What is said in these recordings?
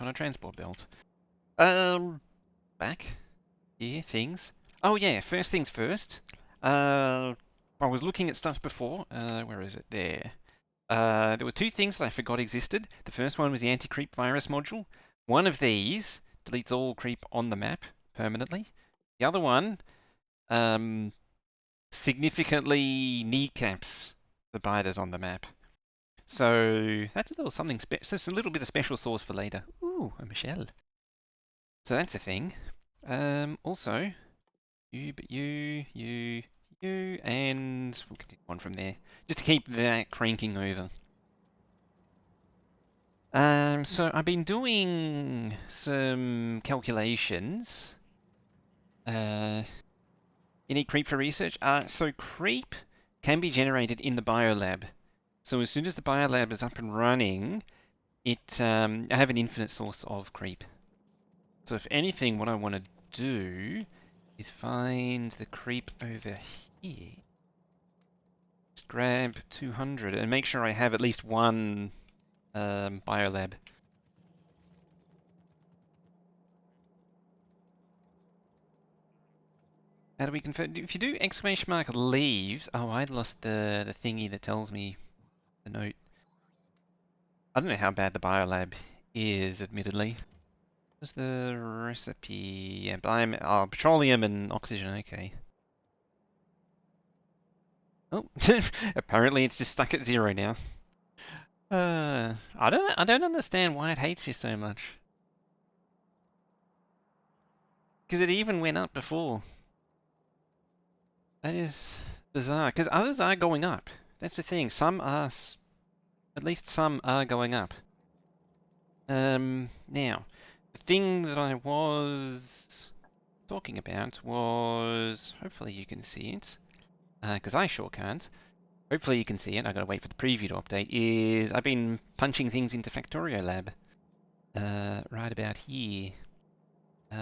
creep on a transport belt. Back here, things. Oh yeah, first things first. I was looking at stuff before. Where is it? There. There were two things that I forgot existed. The first one was the anti-creep virus module. One of these deletes all creep on the map permanently. The other one, significantly kneecaps the biters on the map. So that's a little something special. It's a little bit of special sauce for later. Ooh, a Michelle. So that's a thing. Also, you, and we'll continue on from there. Just to keep that cranking over. So I've been doing some calculations. Any creep for research? So creep can be generated in the biolab. So as soon as the biolab is up and running, I have an infinite source of creep. So if anything, what I want to do is find the creep over here. Just grab 200 and make sure I have at least one biolab. How do we confirm? If you do exclamation mark leaves... Oh, I lost the thingy that tells me the note. I don't know how bad the biolab is, admittedly. What's the recipe? Yeah, petroleum and oxygen, okay. Oh, apparently it's just stuck at 0 now. I don't understand why it hates you so much. Because it even went up before. That is bizarre. Because others are going up. That's the thing. Some are, at least some are going up. Now, the thing that I was talking about was, hopefully you can see it, because I sure can't. Hopefully you can see it, I gotta wait for the preview to update, is I've been punching things into Factorio Lab. Right about here.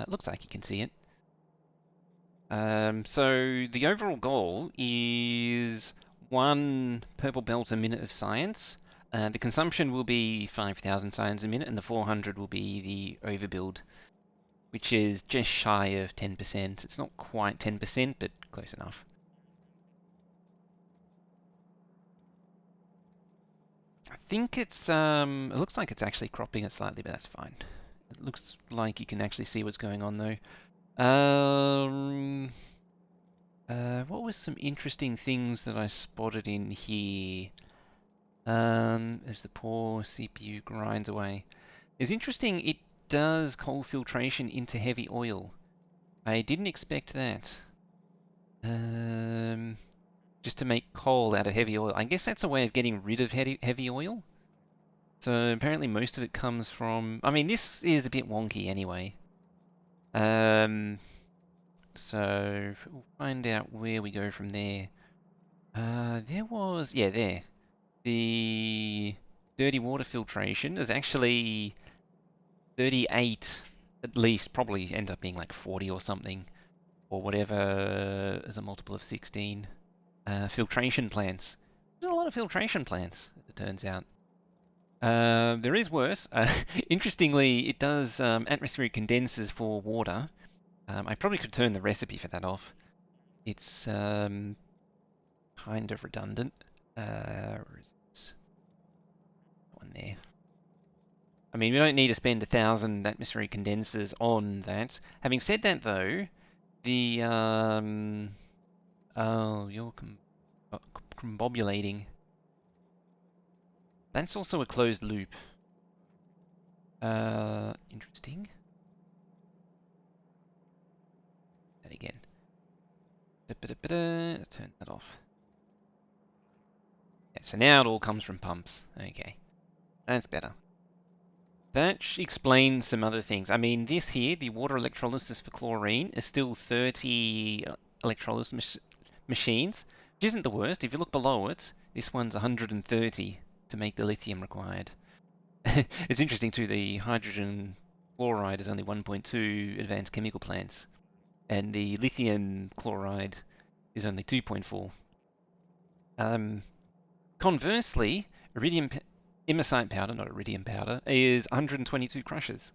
Looks like you can see it. So the overall goal is 1 purple belt a minute of science. The consumption will be 5,000 science a minute, and the 400 will be the overbuild, which is just shy of 10%. It's not quite 10%, but close enough. I think it's, it looks like it's actually cropping it slightly, but that's fine. It looks like you can actually see what's going on, though. What was some interesting things that I spotted in here? As the poor CPU grinds away. It's interesting, it does coal filtration into heavy oil. I didn't expect that. Just to make coal out of heavy oil. I guess that's a way of getting rid of heavy oil. So apparently most of it comes from... I mean, this is a bit wonky anyway. So we'll find out where we go from there. There was... Yeah, there. The dirty water filtration is actually 38 at least, probably ends up being like 40 or something, or whatever is a multiple of 16. Filtration plants. There's a lot of filtration plants, it turns out. There is worse. Interestingly, it does atmospheric condensers for water. I probably could turn the recipe for that off. It's kind of redundant. Where is it? One there. I mean, we don't need to spend 1,000 atmospheric condensers on that. Having said that, though, the oh, you're combobulating. That's also a closed loop. Interesting. That again. Let's turn that off. Yeah, so now it all comes from pumps. Okay. That's better. That explains some other things. I mean, this here, the water electrolysis for chlorine, is still 30 electrolysis machines, which isn't the worst. If you look below it, this one's 130 to make the lithium required. It's interesting too, the hydrogen chloride is only 1.2 advanced chemical plants, and the lithium chloride is only 2.4. Conversely, iridium imersite powder, not iridium powder, is 122 crushes.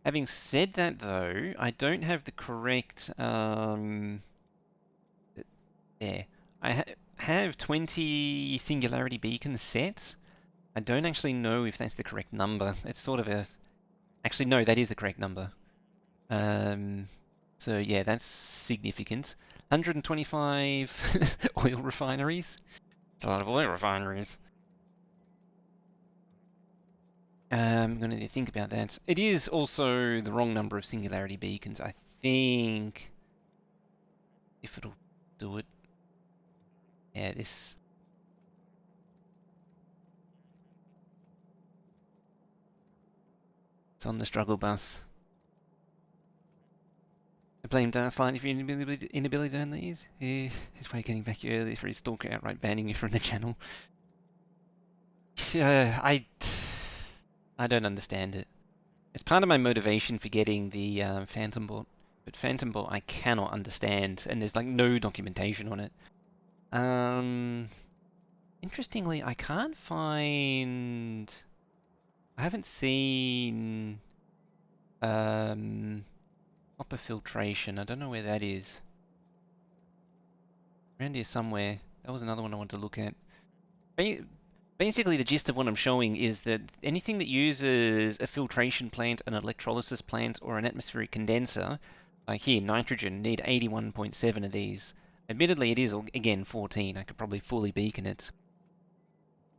Having said that, though, I don't have the correct. There. Have 20 singularity beacons set. I don't actually know if that's the correct number. It's sort of a. Actually, no, that is the correct number. So yeah, that's significant. 125 oil refineries. It's a lot of oil refineries. I'm going to think about that. It is also the wrong number of singularity beacons. I think if it'll do it. Yeah, this. It's on the struggle bus. I blame Darthlight for your inability to earn these. His way getting back early for his stalker outright banning you from the channel. I don't understand it. It's part of my motivation for getting the Phantom Bot. But Phantom Bot I cannot understand, and there's like no documentation on it. Interestingly, I can't find... I haven't seen... copper filtration. I don't know where that is. Around here somewhere. That was another one I wanted to look at. Basically, the gist of what I'm showing is that anything that uses a filtration plant, an electrolysis plant, or an atmospheric condenser, like here, nitrogen, need 81.7 of these. Admittedly, it is, again, 14. I could probably fully beacon it.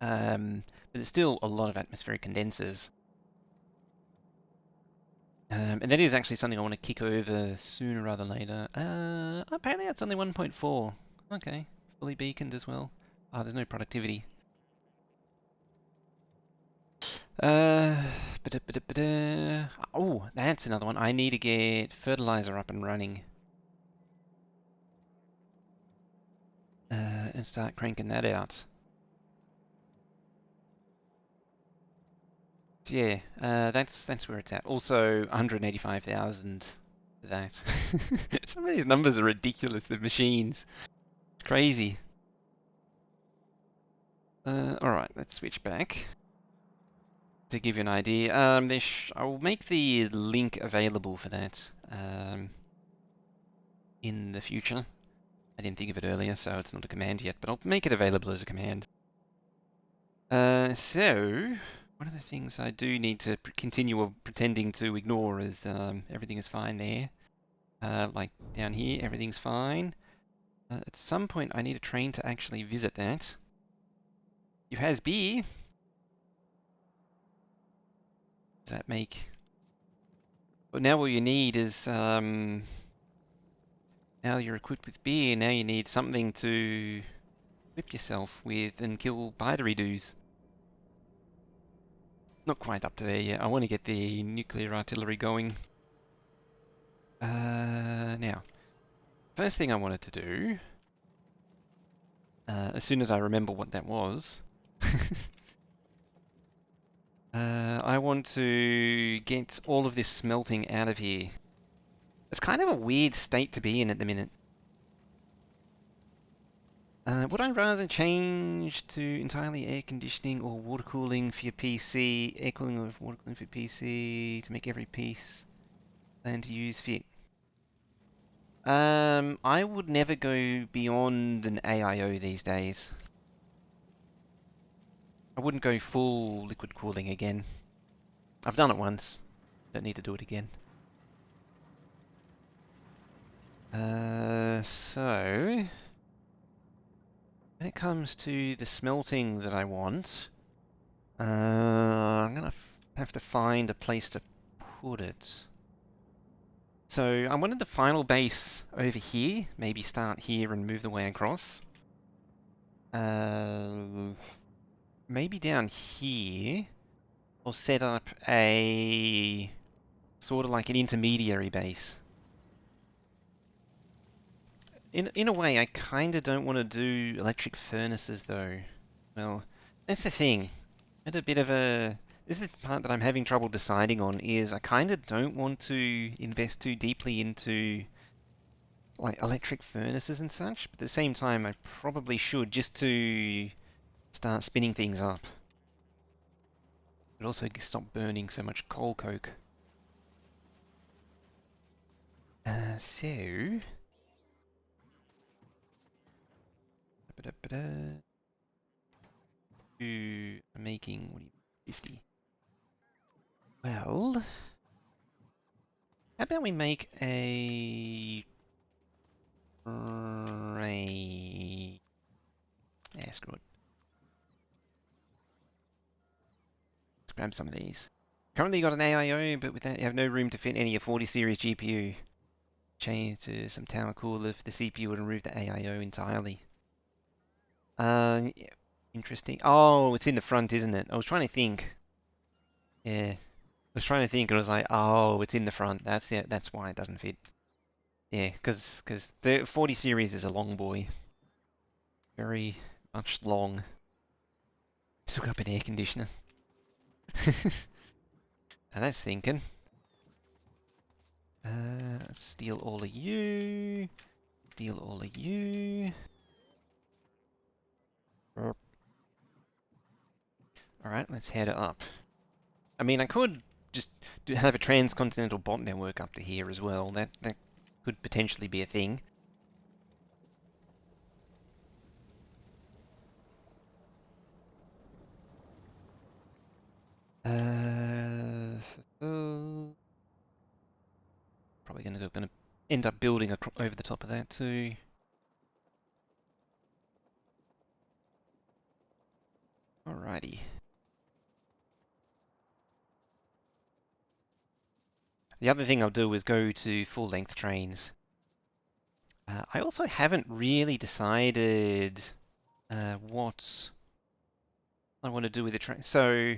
But it's still a lot of atmospheric condensers. And that is actually something I want to kick over sooner rather than later. Apparently that's only 1.4. Okay, fully beaconed as well. Oh, there's no productivity. Oh, that's another one. I need to get fertilizer up and running. And start cranking that out. Yeah, that's where it's at. Also, 185,000 for that. Some of these numbers are ridiculous. The machines, it's crazy. All right, let's switch back to give you an idea. I will make the link available for that in the future. I didn't think of it earlier, so it's not a command yet, but I'll make it available as a command. So, one of the things I do need to continue pretending to ignore is everything is fine there. Like down here, everything's fine. At some point, I need a train to actually visit that. You has beer. Does that make... But now what you need is... now you're equipped with beer, now you need something to equip yourself with and kill bidary-doos. Not quite up to there yet. I want to get the nuclear artillery going. Now, first thing I wanted to do, as soon as I remember what that was, I want to get all of this smelting out of here. It's kind of a weird state to be in at the minute. Would I rather change to entirely air conditioning or water cooling for your PC, air cooling or water cooling for your PC to make every piece plan to use fit? I would never go beyond an AIO these days. I wouldn't go full liquid cooling again. I've done it once. Don't need to do it again. So... when it comes to the smelting that I want, I'm gonna have to find a place to put it. So I wanted the final base over here, maybe start here and move the way across. Maybe down here, or set up a sort of like an intermediary base. In a way, I kind of don't want to do electric furnaces though. Well, that's the thing. At a bit of a... This is the part that I'm having trouble deciding on, is I kind of don't want to invest too deeply into like electric furnaces and such, but at the same time I probably should, just to start spinning things up. But also stop burning so much coal coke. So... making, what do you 50? Well... How about we make a... Yeah, screw it. Let's grab some of these. Currently got an AIO, but with that you have no room to fit any of 40 series GPU. Change to some tower cooler for the CPU would remove the AIO entirely. Yeah, interesting. Oh, it's in the front, isn't it? I was trying to think. Yeah. I was trying to think, and I was like, oh, it's in the front. That's it. That's why it doesn't fit. Yeah, because the 40 series is a long boy. Very much long. Just hook up an air conditioner. Now that's thinking. Steal all of you. Steal all of you. Alright, let's head up. I mean, I could just have a transcontinental bot network up to here as well. That could potentially be a thing. Probably gonna end up building over the top of that too. Alrighty. The other thing I'll do is go to full-length trains. I also haven't really decided what I want to do with the train. So,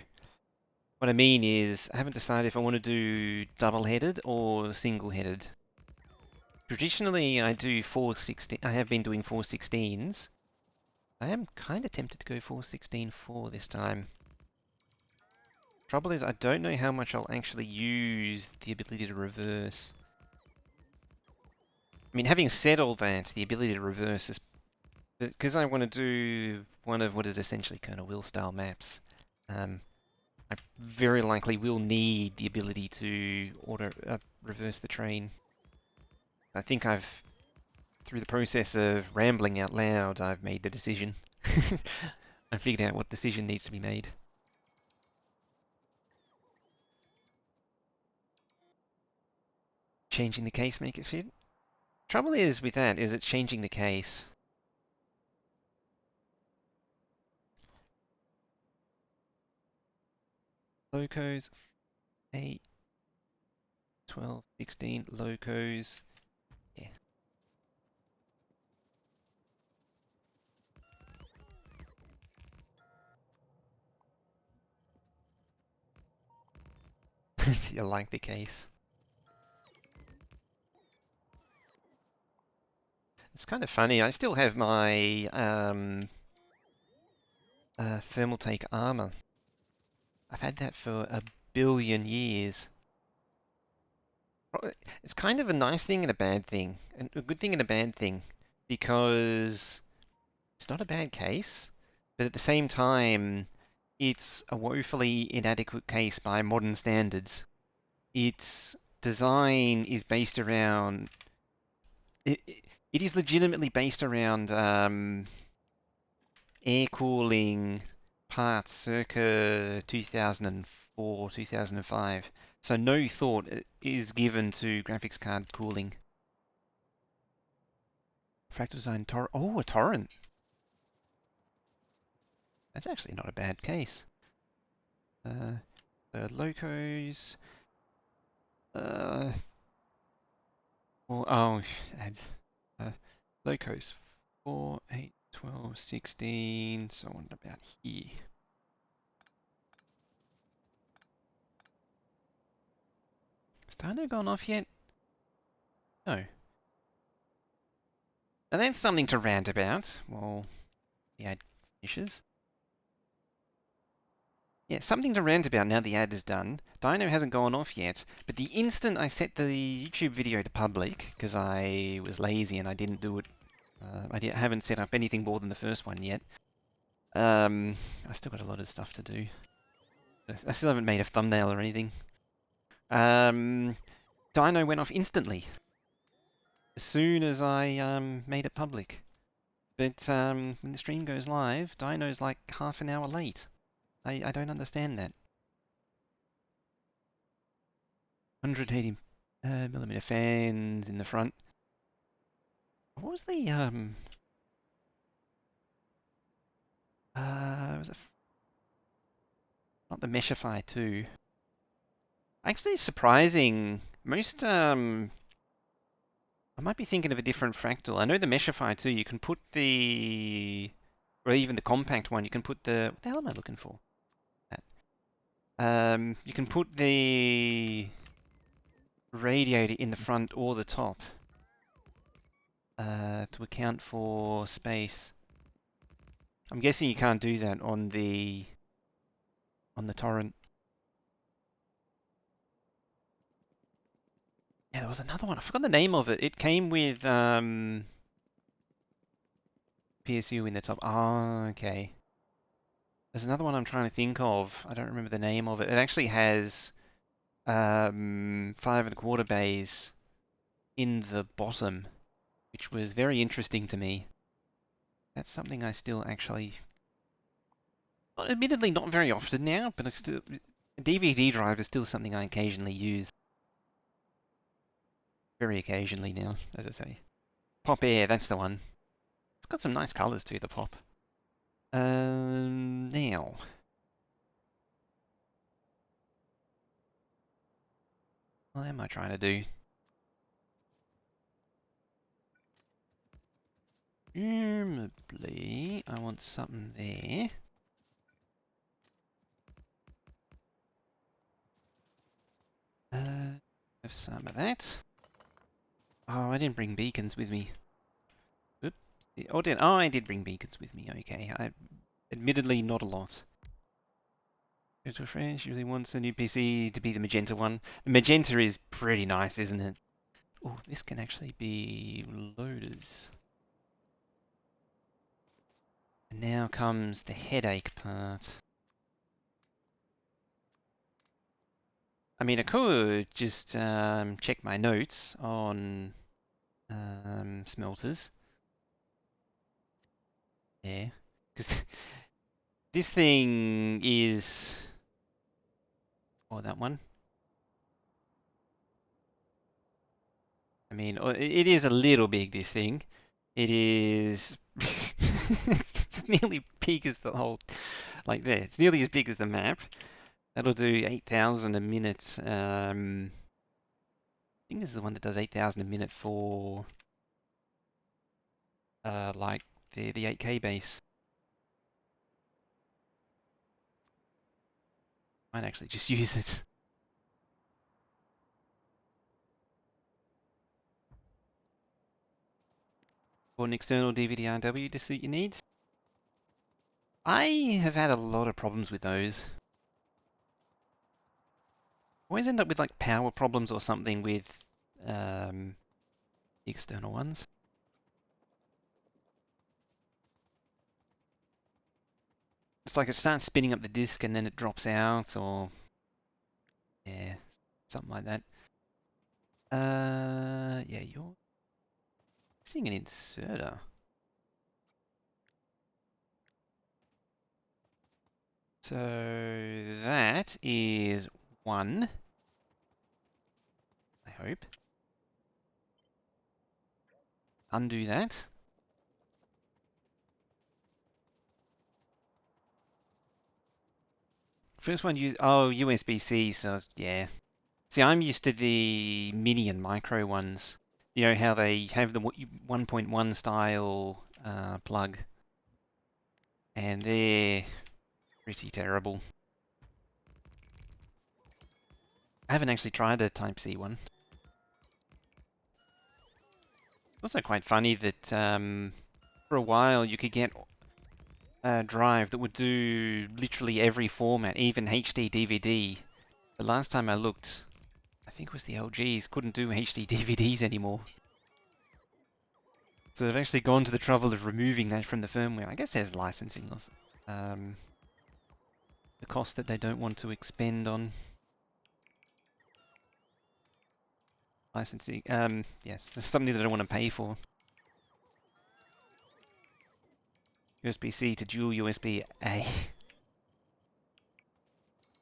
what I mean is, I haven't decided if I want to do double-headed or single-headed. Traditionally, I do 416. I have been doing 416s. I am kind of tempted to go 416-4 this time. Trouble is, I don't know how much I'll actually use the ability to reverse. I mean, having said all that, the ability to reverse is... Because I want to do one of what is essentially Colonel Will style maps, I very likely will need the ability to reverse the train. I think through the process of rambling out loud, I've made the decision. I figured out what decision needs to be made. Changing the case make it fit? Trouble is with that is it's changing the case. Locos 8, 12, 16 locos. Yeah. You like the case. It's kind of funny. I still have my thermal take armor. I've had that for a billion years. It's kind of a nice thing and a bad thing. A good thing and a bad thing. Because it's not a bad case, but at the same time, it's a woefully inadequate case by modern standards. Its design is based around... It is legitimately based around air cooling parts circa 2004, 2005. So no thought is given to graphics card cooling. Fractal design torrent. Oh, a torrent. That's actually not a bad case. The locos. Adds. Locos 4, 8, 12, 16. So on about here. Has Dino gone off yet? No. And that's something to rant about. Well, the ad finishes. Yeah, something to rant about now the ad is done. Dino hasn't gone off yet, but the instant I set the YouTube video to public, because I was lazy and I didn't do it, I haven't set up anything more than the first one yet. I still got a lot of stuff to do. I still haven't made a thumbnail or anything. Dino went off instantly as soon as I made it public. But when the stream goes live, Dino's like half an hour late. I don't understand that. 180 millimeter fans in the front. What was the was it not the Meshify 2? Actually, surprising. Most I might be thinking of a different fractal. I know the Meshify 2. You can put the, or even the compact one. You can put the. What the hell am I looking for? That. You can put the radiator in the front or the top to account for space. I'm guessing you can't do that on the torrent. Yeah, there was another one. I forgot the name of it. It came with PSU in the top. Ah, okay. There's another one I'm trying to think of. I don't remember the name of it. It actually has 5¼ bays in the bottom, which was very interesting to me. That's something I still actually, well, admittedly not very often now, but a DVD drive is still something I occasionally use. Very occasionally now, as I say. Pop Air, that's the one. It's got some nice colours too, the Pop. Now. What am I trying to do? Presumably, I want something there. Have some of that. Oh, I didn't bring beacons with me. Oops. Oh, I did bring beacons with me. Okay. Admittedly, not a lot. Go to a friend, she really wants a new PC to be the magenta one. The magenta is pretty nice, isn't it? Oh, this can actually be loaders. And now comes the headache part. I mean, I could just check my notes on smelters. Yeah, because this thing is... Oh, that one. I mean, it is a little big, this thing. It is... it's nearly big as the whole... Like there. It's nearly as big as the map. That'll do 8,000 a minute. I think this is the one that does 8,000 a minute for... like the 8K base. Might actually just use it. Or an external DVD-RW to suit your needs. I have had a lot of problems with those. Always end up with like power problems or something with external ones. It's like it starts spinning up the disk and then it drops out, or yeah, something like that. Yeah, you're missing an inserter. So that is one. I hope. Undo that. First one USB-C, so yeah. See, I'm used to the mini and micro ones. You know how they have the 1.1 style plug, and they're pretty terrible. I haven't actually tried a Type-C one. Also quite funny that for a while you could get a drive that would do literally every format, even HD DVD. The last time I looked, I think it was the LGs, couldn't do HD DVDs anymore. So they've actually gone to the trouble of removing that from the firmware. I guess there's licensing. the cost that they don't want to expend on licensing. Yes, it's something that I don't want to pay for. USB-C to dual USB-A.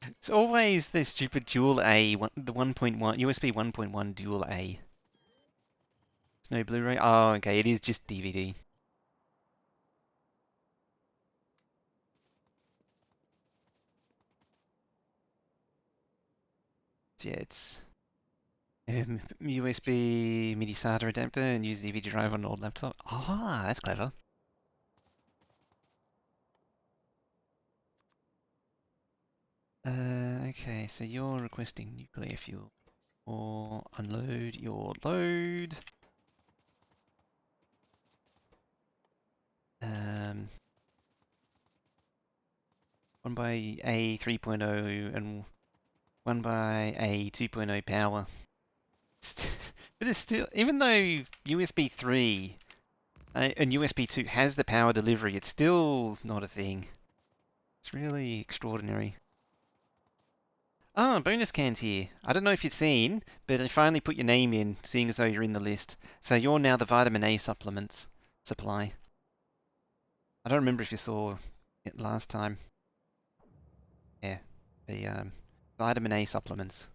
It's always the stupid dual A, the 1.1 USB 1.1 dual A. It's no Blu-ray. Oh, okay, it is just DVD. So yeah, it's USB MIDI SATA adapter and use DVD drive on an old laptop. Ah, that's clever. Okay, so you're requesting nuclear fuel. Or unload your load. 1 by A 3.0 and 1 by A 2.0 power. But it's still, even though USB 3 and USB 2 has the power delivery, it's still not a thing. It's really extraordinary. Ah, bonus cans here. I don't know if you've seen, but I finally put your name in, seeing as though you're in the list. So you're now the vitamin A supplements supply. I don't remember if you saw it last time. Yeah, the vitamin A supplements.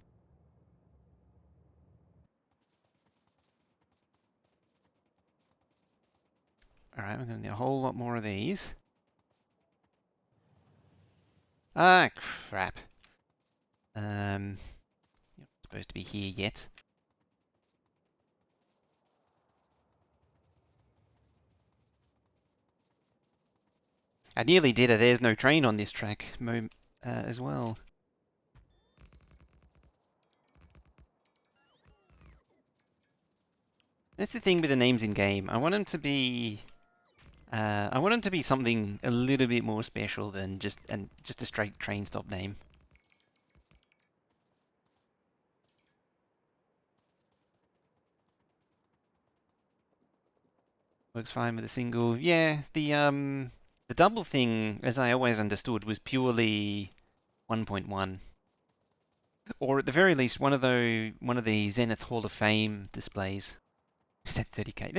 Alright, we're going to need a whole lot more of these. Ah, crap. You're not supposed to be here yet. I nearly did a There's No Train on this track as well. That's the thing with the names in game. I want them to be something a little bit more special than just a straight train stop name. Works fine with a single. Yeah, the double thing, as I always understood, was purely 1.1. Or at the very least, one of the Zenith Hall of Fame displays. Set 30k.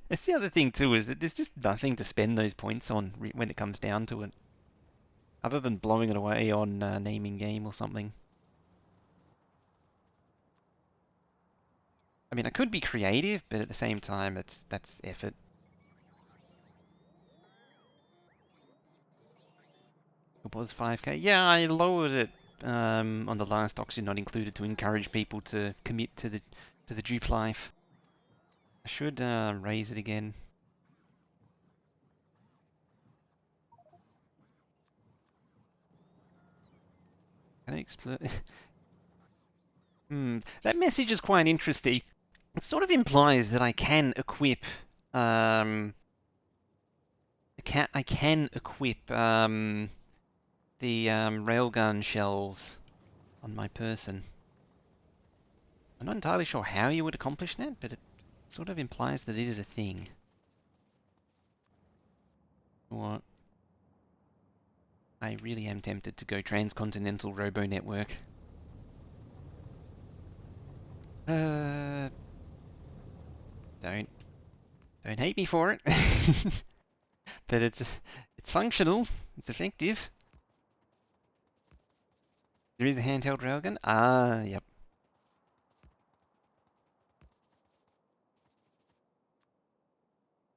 That's the other thing too, is that there's just nothing to spend those points on when it comes down to it, other than blowing it away on naming game or something. I mean, I could be creative, but at the same time, that's effort. It was 5k. Yeah, I lowered it on the last auction not included to encourage people to commit to the dupe life. I should raise it again. Can I explain? That message is quite interesting. It sort of implies that I can equip. I can equip the railgun shells on my person. I'm not entirely sure how you would accomplish that, but it sort of implies that it is a thing. What? I really am tempted to go transcontinental robo network. Don't hate me for it. But it's functional. It's effective. There is a handheld railgun. Ah, yep.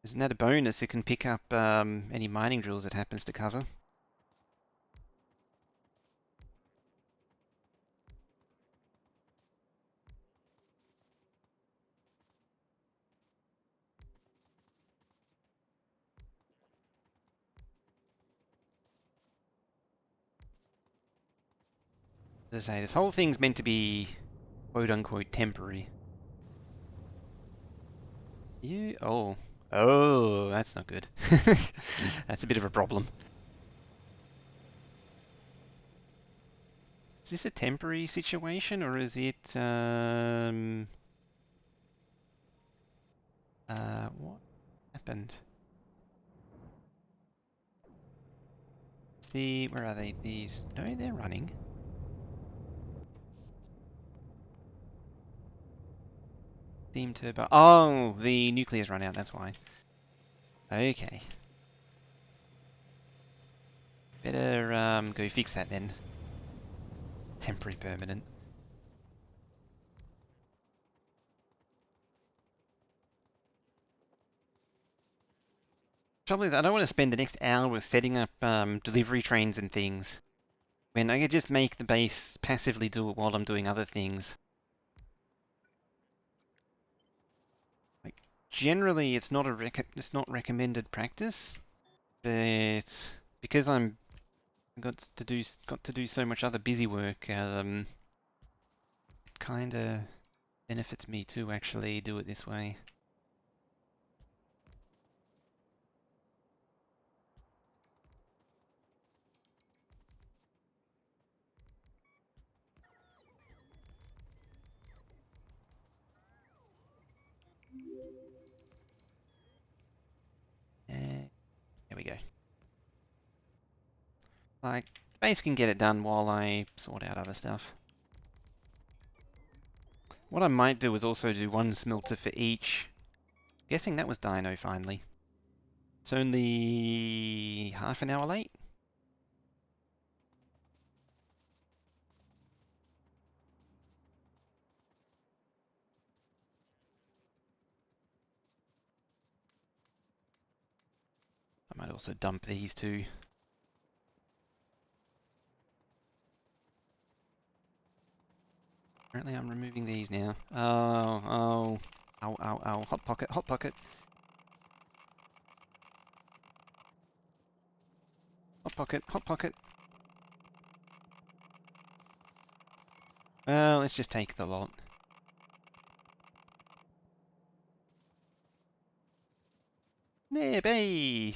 Isn't that a bonus? It can pick up any mining drills it happens to cover. As I say, this whole thing's meant to be quote-unquote temporary. You... Oh. Oh, that's not good. That's a bit of a problem. Is this a temporary situation, or is it, what happened? the... Where are they? These... No, they're running. Steam turbo... Oh! The nuclear's run out, that's why. Okay. Better go fix that then. Temporary permanent. Trouble is, I don't want to spend the next hour with setting up delivery trains and things. When I could just make the base passively do it while I'm doing other things. Like, generally, it's not recommended practice, but because I'm got to do so much other busy work, it kind of benefits me to actually do it this way. There we go. Like, base can get it done while I sort out other stuff. What I might do is also do one smelter for each. Guessing that was Dino finally. It's only half an hour late. I might also dump these too. Apparently I'm removing these now. Oh. Ow. Hot pocket. Hot pocket. Well, let's just take the lot. There, bay!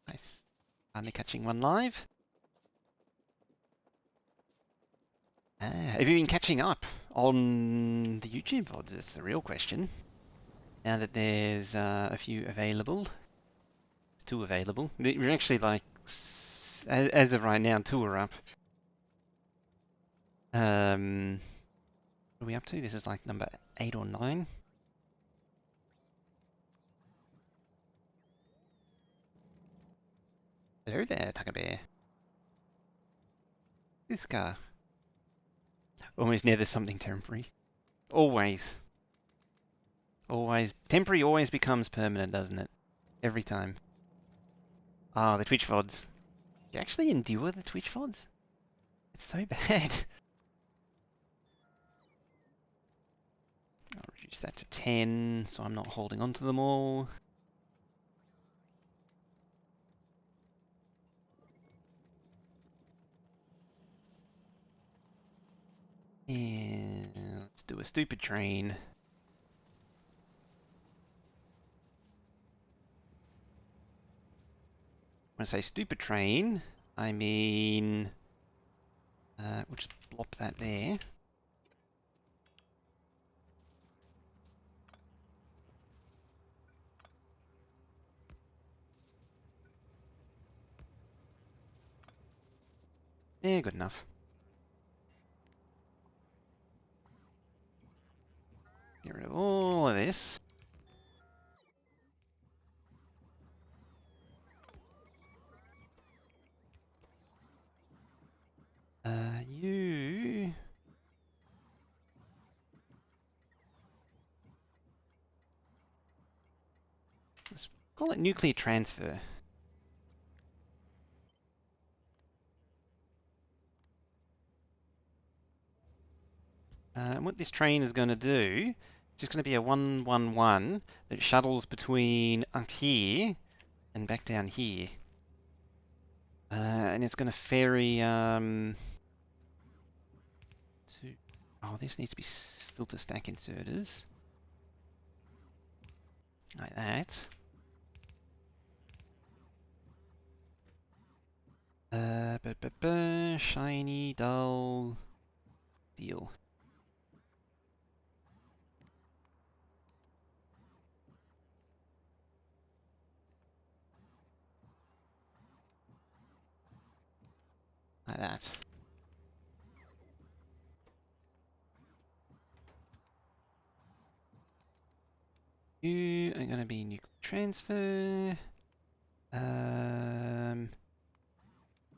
Nice. Finally catching one live. Have you been catching up on the YouTube VODs? That's the real question. Now that there's a few available. There's 2 available. We're actually like, as of right now, 2 are up. What are we up to? This is like number 8 or 9. Hello there, Tucker Bear. This car. Almost never something temporary. Always. Always. Temporary always becomes permanent, doesn't it? Every time. Ah, the Twitch VODs. You actually endure the Twitch VODs? It's so bad. I'll reduce that to 10, so I'm not holding on to them all. And let's do a stupid train. When I say stupid train, I mean... we'll just blop that there. Yeah, good enough. Get rid of all of this. You... Let's call it nuclear transfer. And what this train is going to do, it's just going to be a 111 that shuttles between up here and back down here. And it's going to ferry to... Oh, this needs to be filter stack inserters. Like that. Shiny, dull, deal. Like that. You are going to be nuclear transfer.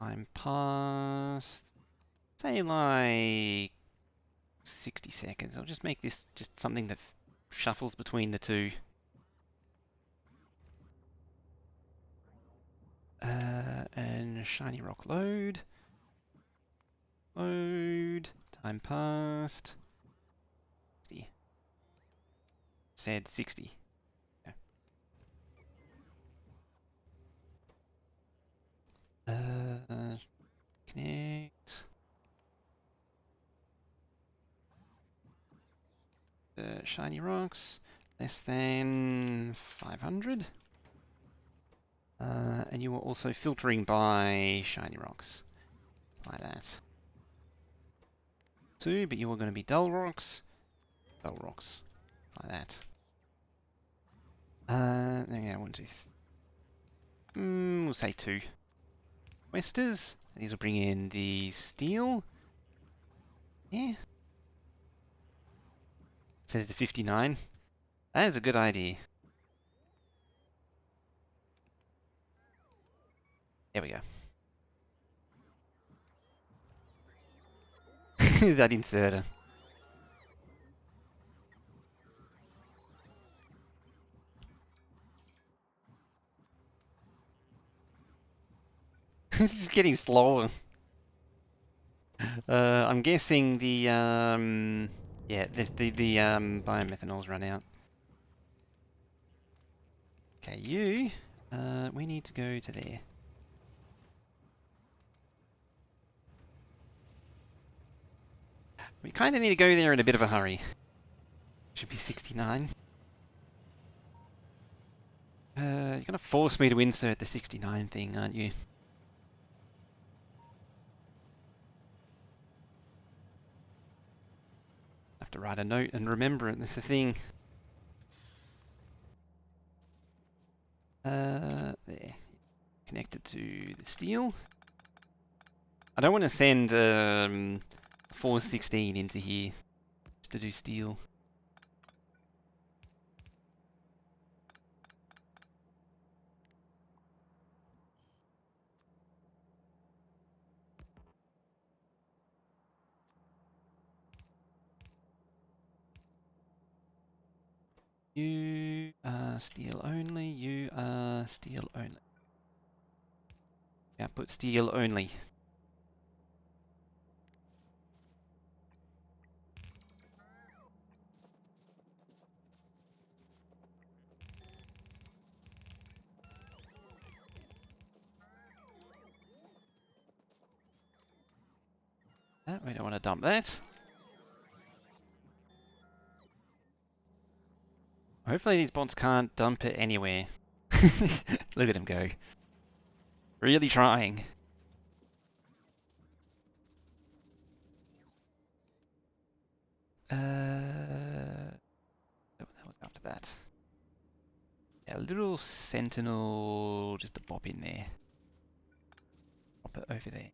I'm past, say like 60 seconds. I'll just make this just something that shuffles between the two. And shiny rock load. Load. Time passed. 60. Said 60. Okay. Connect. Shiny rocks. Less than 500. And you were also filtering by shiny rocks. Like that. 2, but you are going to be dull rocks. Dull rocks. Like that. Yeah, 1, 2, we'll say 2. Westers. These will bring in the steel. Yeah. Says the 59. That is a good idea. There we go. That inserter. This is getting slower. I'm guessing the yeah, the biomethanol's run out. Okay, you we need to go to there. We kind of need to go there in a bit of a hurry. Should be 69. You're gonna force me to insert the 69 thing, aren't you? Have to write a note and remember it. That's the thing. There. Connected to the steel. I don't want to send 416 into here just to do steel. You are steel only. You are steel only. Yeah, put steel only. We don't want to dump that. Hopefully these bots can't dump it anywhere. Look at him go. Really trying. That was after that. Yeah, a little sentinel, just a pop in there. Pop it over there.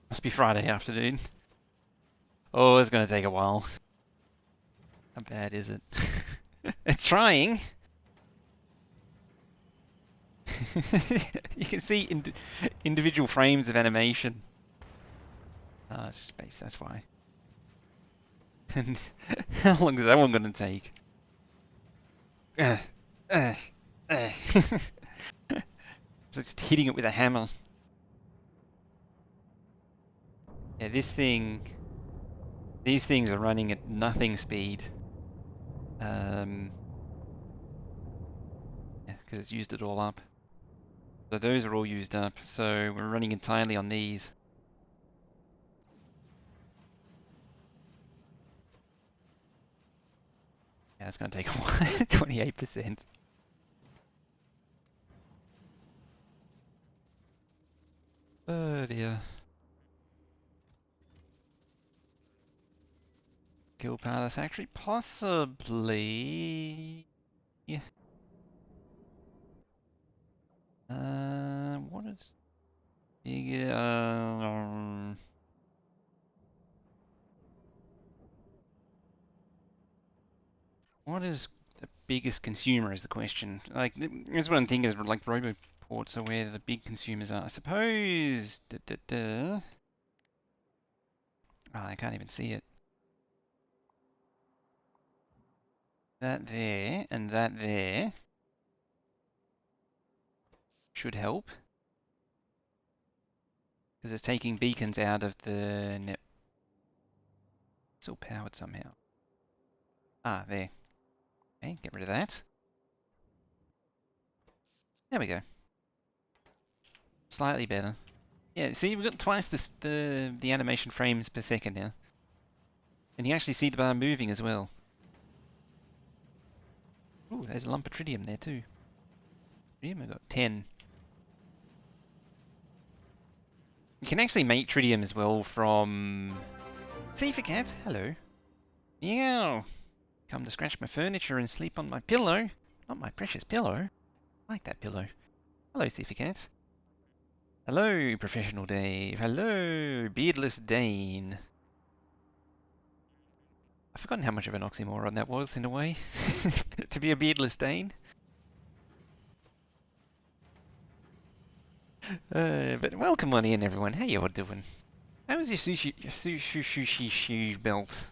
Must be Friday afternoon. Oh, it's going to take a while. How bad is it? It's trying. You can see individual frames of animation. Ah, it's space, that's why. And how long is that one going to take? So it's hitting it with a hammer. Yeah, these things are running at nothing speed. Yeah, because it's used it all up. So those are all used up, so we're running entirely on these. Yeah, it's going to take a while. 28%. Oh dear. Kill part of the factory? Possibly. Yeah. What is big? What is the biggest consumer is the question. Like, that's what I'm thinking is like roboports are where the big consumers are. I suppose. Oh, I can't even see it. That there and that there should help because it's taking beacons out of the net. It's all powered somehow. Ah, there. Okay, get rid of that. There we go. Slightly better. Yeah, see, we've got twice the animation frames per second now. And you actually see the bar moving as well. Ooh, there's a lump of tritium there too. Tritium, I've got 10. You can actually make tritium as well from... See if you can. Hello. Meow. Come to scratch my furniture and sleep on my pillow. Not my precious pillow. I like that pillow. Hello, Thiefy Cat. Hello, Professional Dave. Hello, Beardless Dane. I've forgotten how much of an oxymoron that was, in a way. To be a beardless Dane. But welcome on in, everyone. How you all doing? How was your sushi belt?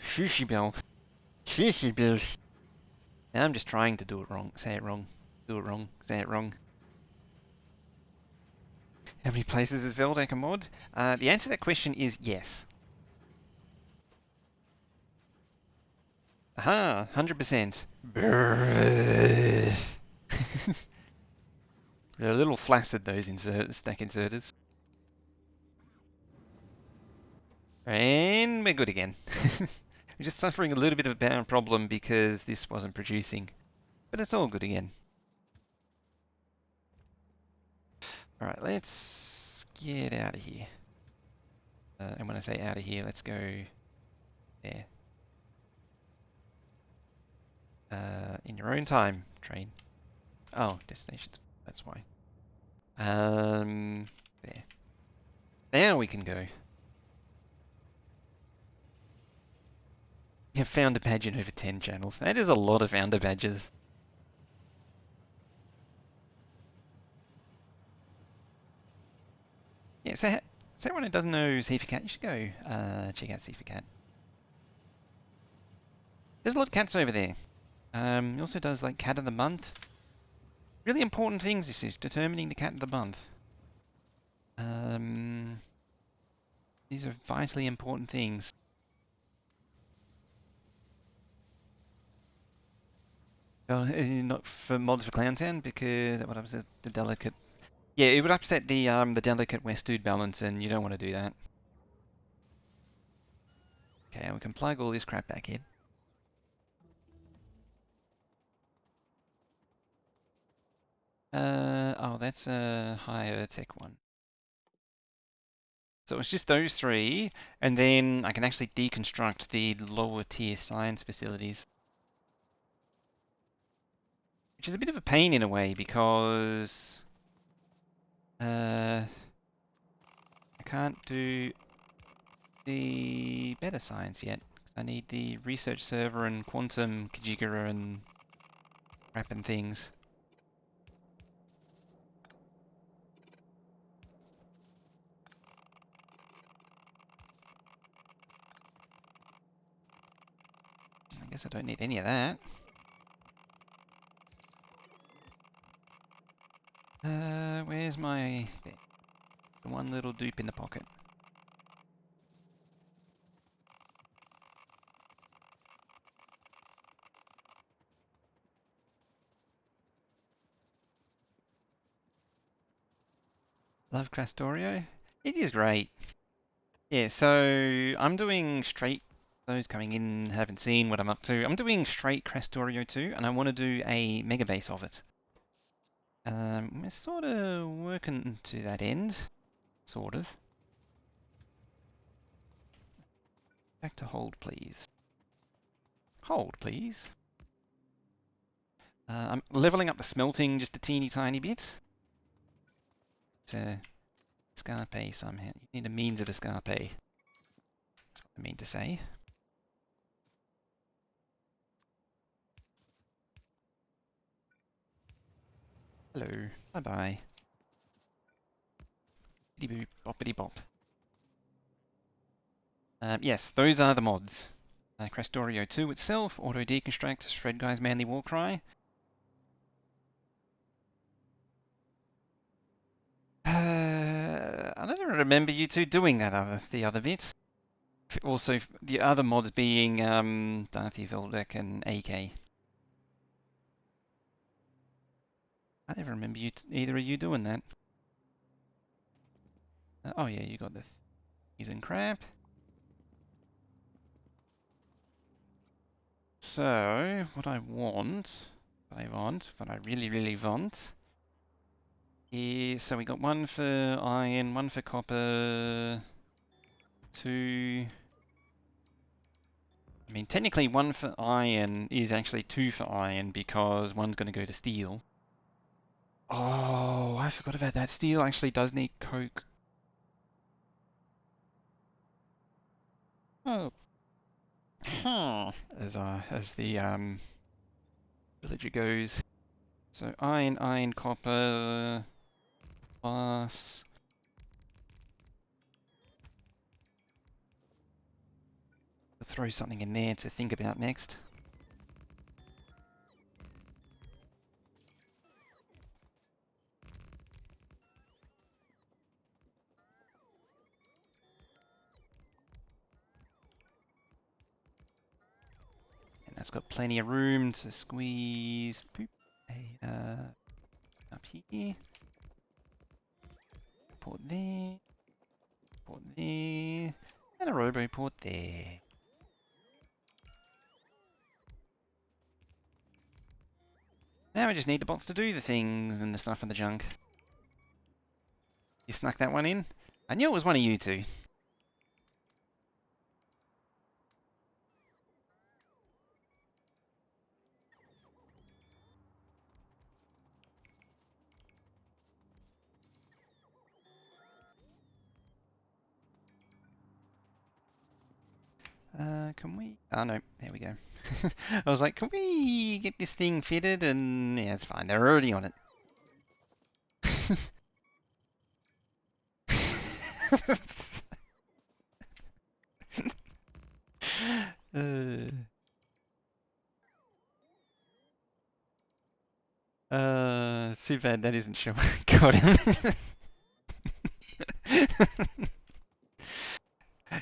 Sushi belt. Sushi belt. Now I'm just trying to do it wrong. Say it wrong. Do it wrong. Say it wrong. How many places is Veldak a mod? The answer to that question is yes. Aha, 100%. They're a little flaccid, those stack inserters. And we're good again. We're just suffering a little bit of a power problem because this wasn't producing. But it's all good again. Alright, let's get out of here. And when I say out of here, let's go there. In your own time, train. Oh, destinations. That's why. There. Now we can go. You found a badge in over 10 channels. That is a lot of founder badges. Yeah, so everyone who doesn't know Cat, you should go check out Cat. There's a lot of cats over there. He also does like Cat of the Month. Really important things this is, determining the Cat of the Month. These are vitally important things. Well, not for mods for Clowntown because what was it? The delicate. Yeah, it would upset the delicate west-dude balance, and you don't want to do that. Okay, we can plug all this crap back in. Oh, that's a higher tech one. So it's just those three, and then I can actually deconstruct the lower tier science facilities. Which is a bit of a pain in a way, because I can't do the better science yet. Because I need the research server and quantum Kajigara and crap and things. I guess I don't need any of that. Where's my... There. The one little dupe in the pocket. Love Crastorio? It is great. Yeah, so I'm doing straight... Those coming in haven't seen what I'm up to. I'm doing straight Crastorio 2, and I want to do a Megabase of it. We're sort of working to that end. Sort of. Back to hold, please. Hold, please. I'm leveling up the smelting just a teeny tiny bit to escape somehow. You need a means of escape. That's what I mean to say. Hello. Bye bye. Biddy boop, boppity bop. Yes, those are the mods. Factorio 2 itself, Auto Deconstruct, Shred Guy's Manly Warcry. I don't remember you two doing the other bit. Also, the other mods being Darthy Veldeck and AK. I never remember either of you doing that. Oh yeah, you got the thieves and crap. So, what I really, really want, is, so we got one for iron, one for copper, two, I mean, technically one for iron is actually two for iron because one's going to go to steel. Oh, I forgot about that. Steel actually does need coke. Oh. Huh. As the villager goes. So iron, copper, glass. Throw something in there to think about next. And that's got plenty of room to squeeze. Boop. Up here. Port there. Port there. And a robo port there. Now we just need the bots to do the things and the stuff and the junk. You snuck that one in? I knew it was one of you two. Can we? Oh no, there we go. I was like, can we get this thing fitted? And yeah, it's fine. They're already on it. Too bad that isn't sure. Got him.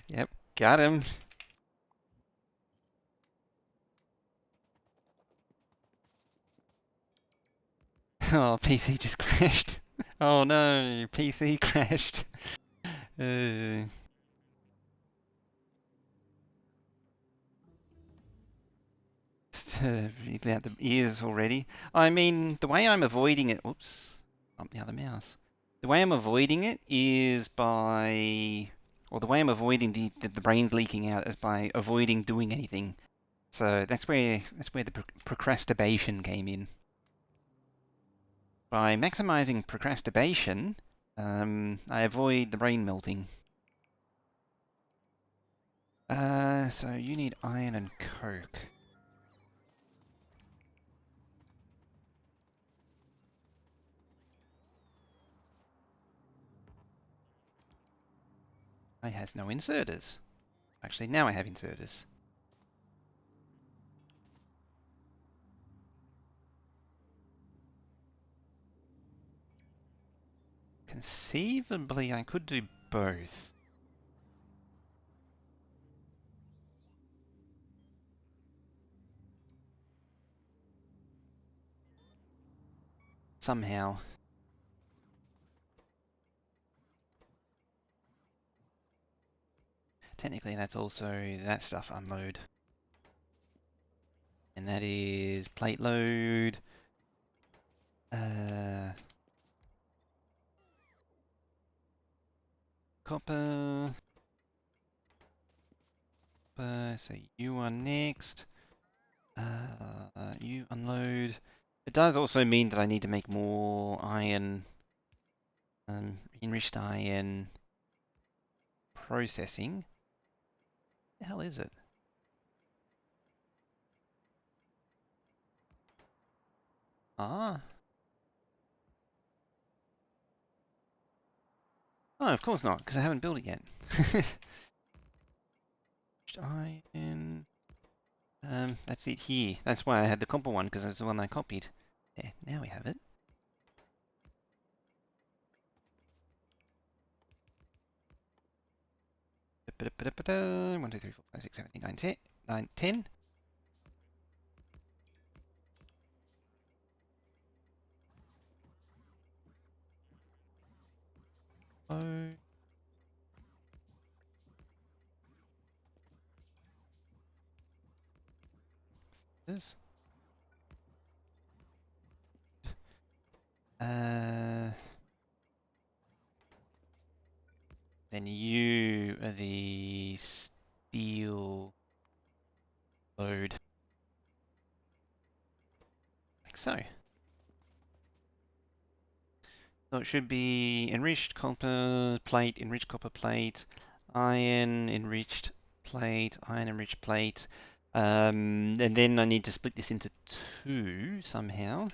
Yep, got him. Oh, PC just crashed. Oh no, PC crashed. Really out the ears already. I mean, the way I'm avoiding it. Whoops, bump the other mouse. The way I'm avoiding it is by, or the way I'm avoiding the brains leaking out is by avoiding doing anything. So that's where the procrastination came in. By maximizing procrastination, I avoid the brain melting. So you need iron and coke. I has no inserters. Actually, now I have inserters. Conceivably, I could do both. Somehow. Technically, that's also that stuff unload. And that is plate load. Copper. So you are next. You unload. It does also mean that I need to make more iron, enriched iron processing. What the hell is it? Ah. Oh, of course not, because I haven't built it yet. Iron. That's it here. That's why I had the copper one, because that's the one I copied. There, now we have it. One, two, three, four, five, six, seven, eight, nine, 10. 9, 10. Oh. This. Uh. Then you are the steel load. Like so. So it should be enriched copper plate, iron enriched plate, iron enriched plate. And then I need to split this into two somehow.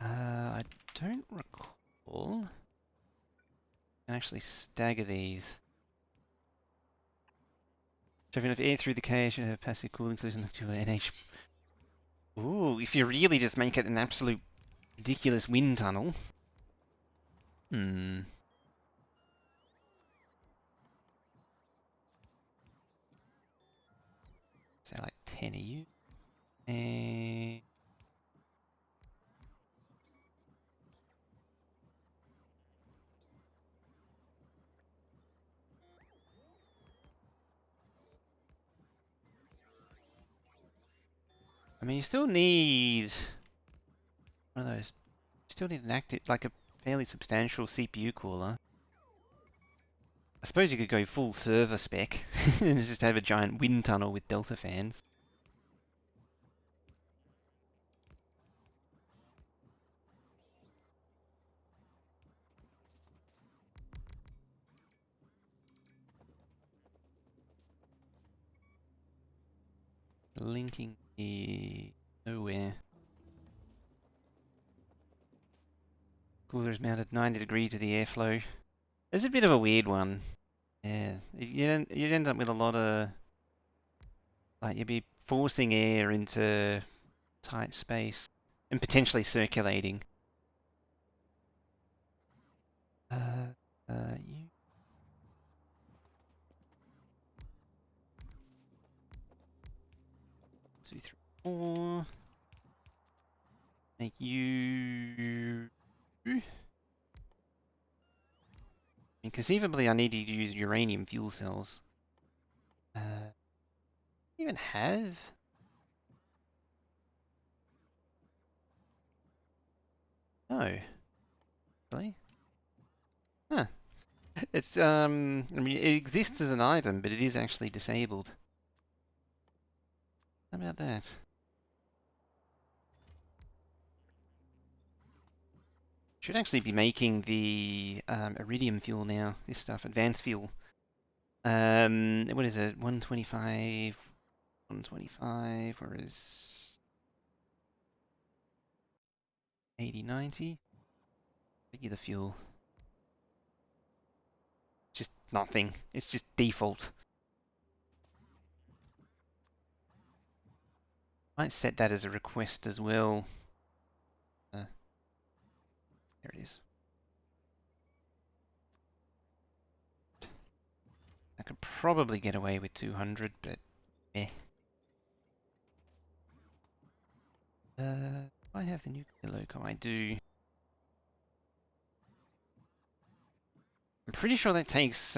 I don't recall. I can actually stagger these. Shoving enough air through the cage should have passive cooling solution to NH. Ooh, if you really just make it an absolute ridiculous wind tunnel. Hmm. Say like 10 of you. And I mean, you still need one of those. You still need an active, like a fairly substantial CPU cooler. I suppose you could go full server spec and just have a giant wind tunnel with delta fans. Linking the nowhere. Cooler is mounted 90 degrees to the airflow. It's a bit of a weird one. Yeah, you'd end up with a lot of like you'd be forcing air into tight space and potentially circulating. You 2, 3, 4. Make you. And conceivably, I need to use uranium fuel cells. Even have? No. Really? Huh. It's I mean, it exists as an item, but it is actually disabled. How about that? Should actually be making the iridium fuel now. This stuff, advanced fuel. What is it? 125, 125. Whereas 80, 90. Regular fuel. Just nothing. It's just default. Might set that as a request as well. There it is. I could probably get away with 200, but eh. I have the nuclear loco. I do. I'm pretty sure that takes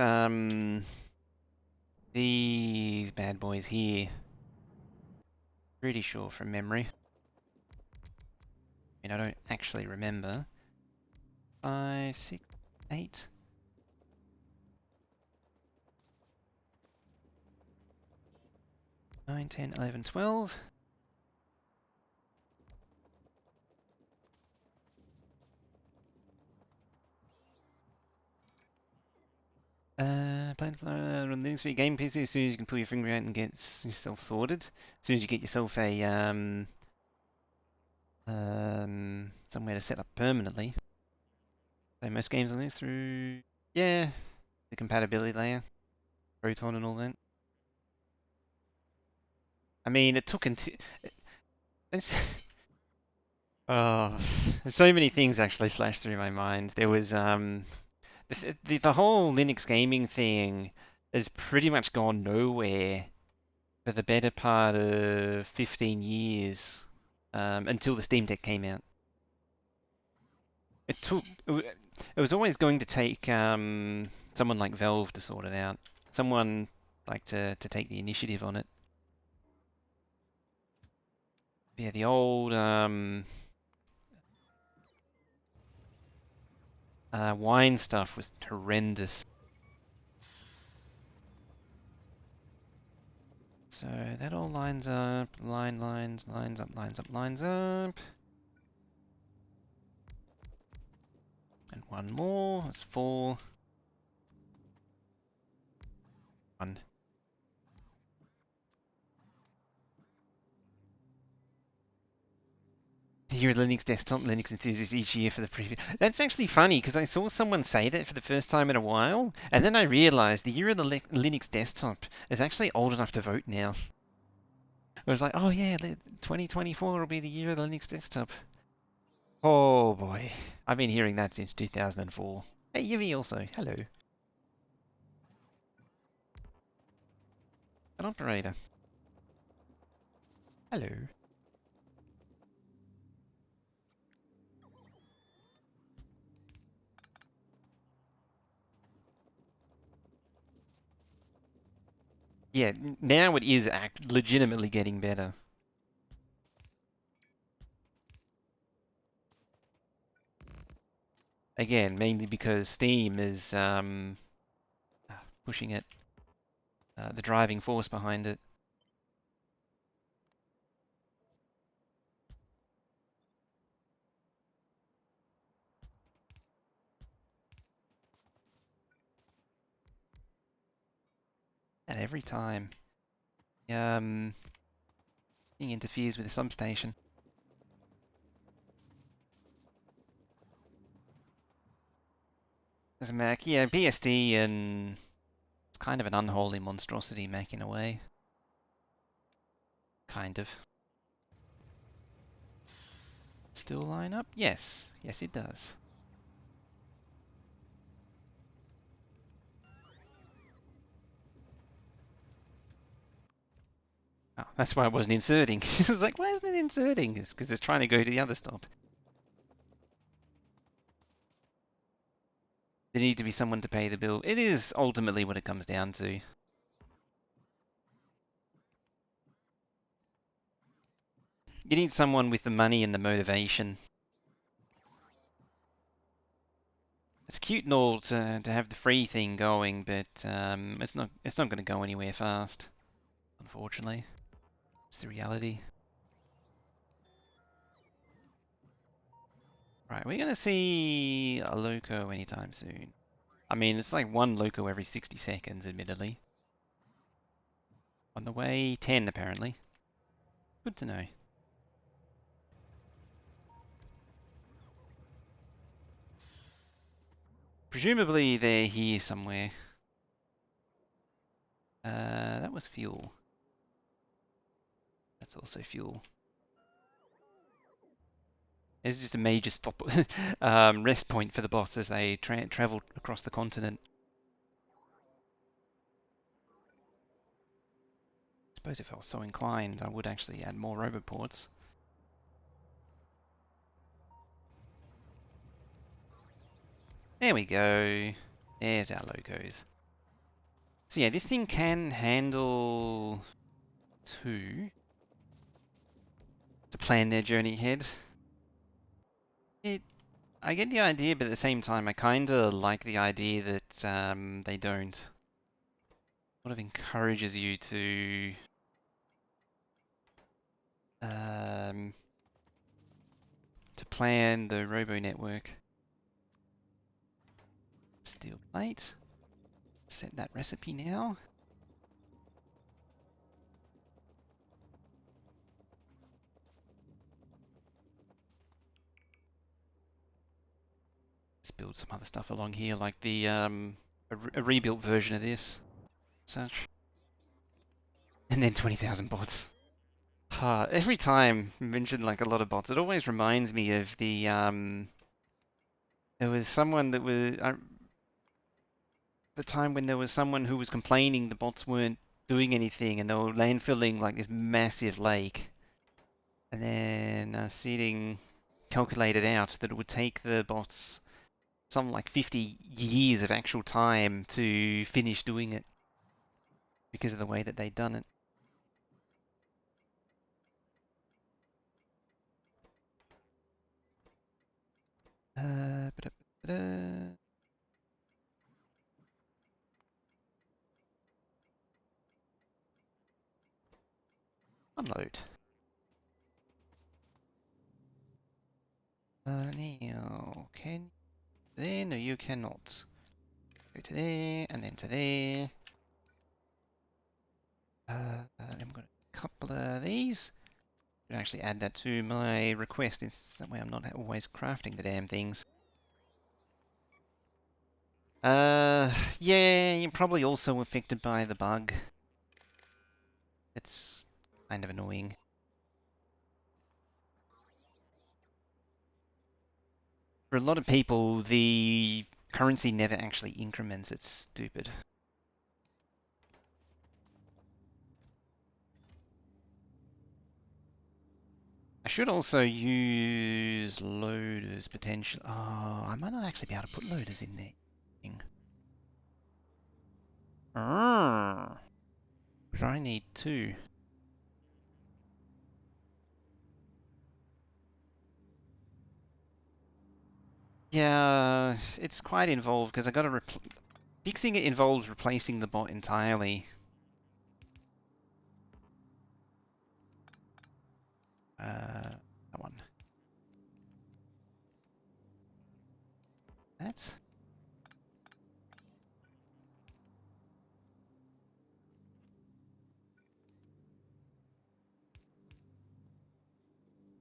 these bad boys here. Pretty sure from memory. I mean, I don't actually remember. 5, 6, 8. 9, 10, 11, 12. Plan to run Linux for your game PC as soon as you can pull your finger out and get yourself sorted. As soon as you get yourself a somewhere to set up permanently. Play most games on this through the compatibility layer, Proton and all that. I mean, it took until oh, there's so many things actually flashed through my mind. There was the whole Linux gaming thing has pretty much gone nowhere for the better part of 15 years until the Steam Deck came out. It was always going to take someone like Valve to sort it out, someone like to take the initiative on it. Yeah, the old wine stuff was horrendous. So that all lines up, lines up. And one more, that's 4. 1. Year of Linux Desktop Linux enthusiasts each year for the previous. That's actually funny because I saw someone say that for the first time in a while, and then I realized the year of the Linux Desktop is actually old enough to vote now. I was like, oh yeah, 2024 will be the year of the Linux Desktop. Oh boy, I've been hearing that since 2004. Hey, Yvi also, hello. An operator. Hello. Yeah, now it is legitimately getting better. Again, mainly because Steam is pushing it, the driving force behind it. And every time, thing interferes with the substation. As a Mac, yeah, BSD and it's kind of an unholy monstrosity Mac in a way. Kind of. Still line up? Yes. Yes, it does. Oh, that's why I wasn't inserting. I was like, why isn't it inserting? It's because it's trying to go to the other stop. There need to be someone to pay the bill. It is ultimately what it comes down to. You need someone with the money and the motivation. It's cute and all to have the free thing going, but it's not going to go anywhere fast. Unfortunately, it's the reality. Right, we're gonna see a loco anytime soon. I mean, it's like one loco every 60 seconds, admittedly. On the way, 10 apparently. Good to know. Presumably they're here somewhere. That was fuel. That's also fuel. It's just a major stop, rest point for the boss as they travel across the continent. I suppose if I was so inclined, I would actually add more roboports. There we go. There's our locos. So yeah, this thing can handle 2 to plan their journey ahead. I get the idea, but at the same time, I kinda like the idea that they don't. Sort of encourages you to um, to plan the robo network. Steel plate. Set that recipe now. Let's build some other stuff along here, like the a rebuilt version of this, such, and then 20,000 bots. Every time I mention like a lot of bots, it always reminds me of the there was someone that was the time when there was someone who was complaining the bots weren't doing anything and they were landfilling like this massive lake, and then Seeding calculated out that it would take the bots something like 50 years of actual time to finish doing it because of the way that they'd done it. Ba-da-ba-da. Unload. Now, can there? No, you cannot. Go to there, and then to there. Then we've got a couple of these. Should actually add that to my request. It's that way I'm not always crafting the damn things. Yeah, you're probably also affected by the bug. It's kind of annoying. For a lot of people, the currency never actually increments. It's stupid. I should also use loaders potentially. Oh, I might not actually be able to put loaders in there. Because I need two. Yeah, it's quite involved because I got to fixing it involves replacing the bot entirely. That one. That.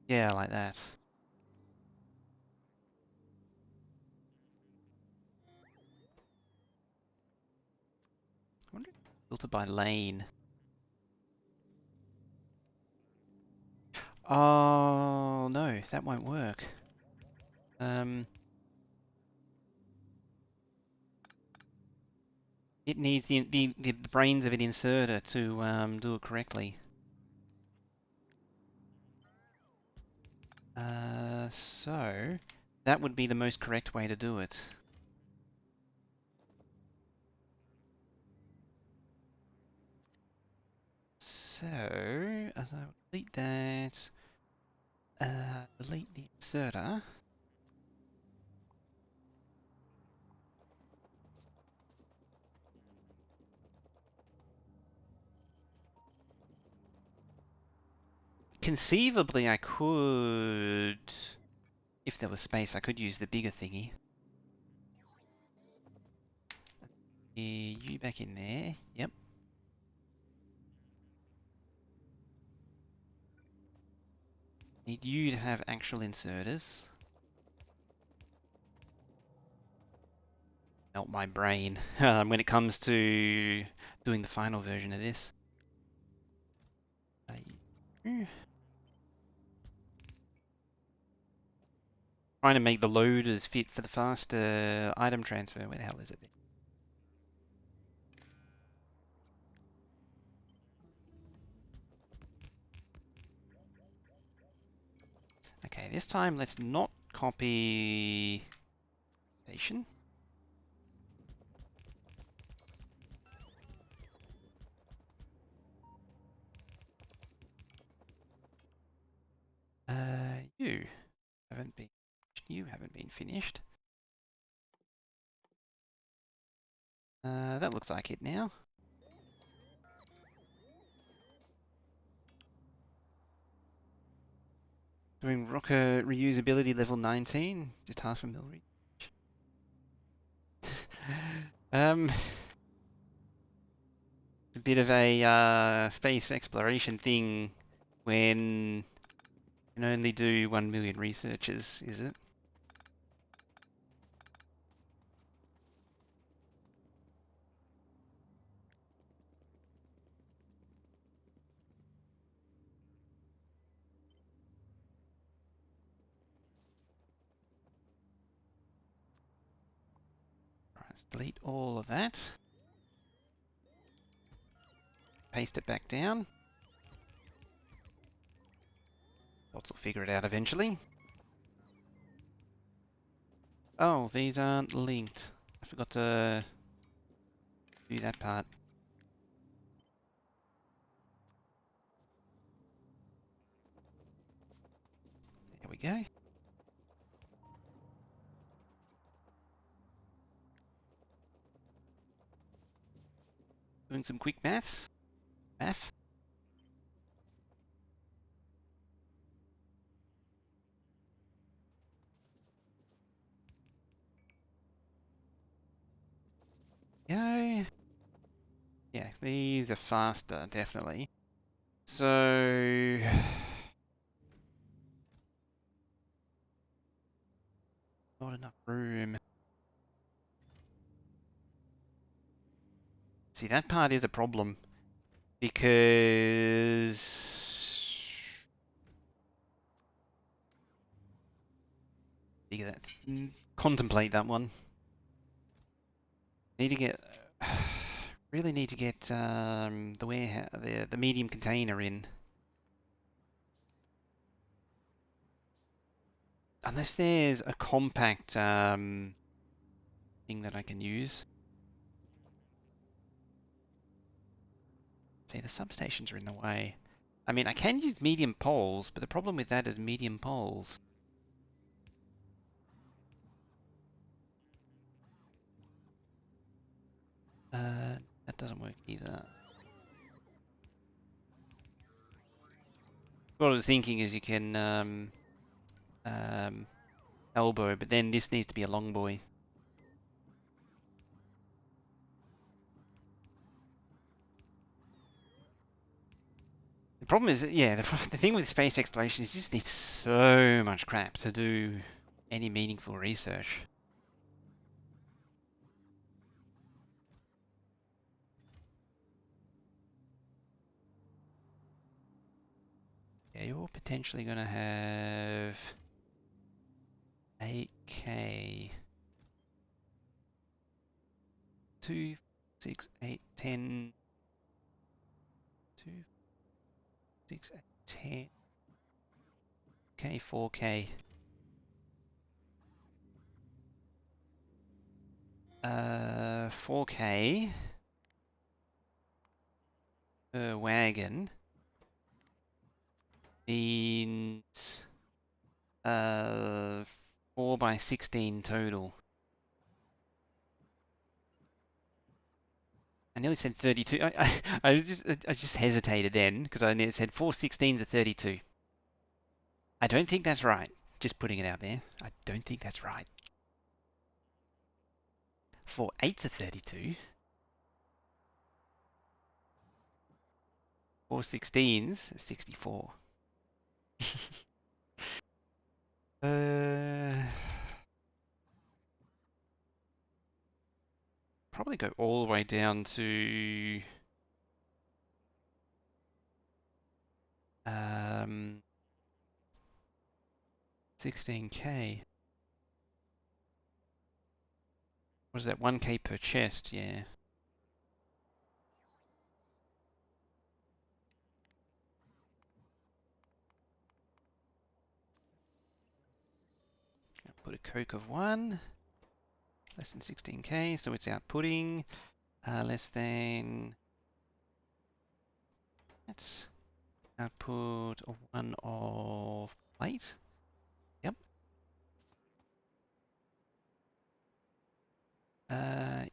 Yeah, like that. I wonder if it's filter by lane. Oh no, that won't work. It needs the brains of an inserter to do it correctly. So that would be the most correct way to do it. So, as I delete that, delete the inserter. Conceivably, I could, if there was space, I could use the bigger thingy. You back in there. Yep. Need you to have actual inserters. Melt my brain when it comes to doing the final version of this. Trying to make the loaders fit for the faster item transfer. Where the hell is it? Okay, this time let's not copy station. You haven't been finished. That looks like it now. Doing rocker reusability level 19, just half a mil reach. um, a bit of a space exploration thing when you can only do 1 million researches, is it? Right, let's delete all of that. Paste it back down. Bots will figure it out eventually. Oh, these aren't linked. I forgot to do that part. There we go. Doing some quick maths. Math. Go. Yeah, these are faster, definitely. So... Not enough room. See, that part is a problem. Because... Contemplate that one. Need to get... Really need to get the warehouse, the medium container in. Unless there's a compact thing that I can use. See, the substations are in the way. I mean, I can use medium poles, but the problem with that is medium poles. That doesn't work either. What I was thinking is you can elbow, but then this needs to be a long boy. The problem is, yeah, the thing with space exploration is you just need so much crap to do any meaningful research. Yeah, you're potentially going to have 8K. 2, 6, 8, 10. 2, 6, 8, 10. K, 4K. 4K per wagon means 4 by 16 total. I nearly said 32. I just hesitated then because I nearly said 4 16s are 32. I don't think that's right. Just putting it out there. I don't think that's right. 4 8s are 32. 4 16s are 64. Probably go all the way down to 16K. What is that? 1K per chest, yeah. Put a coke of 1. Less than 16K, so it's outputting. Less than... Let's output a 1 of plate. Yep. Uh,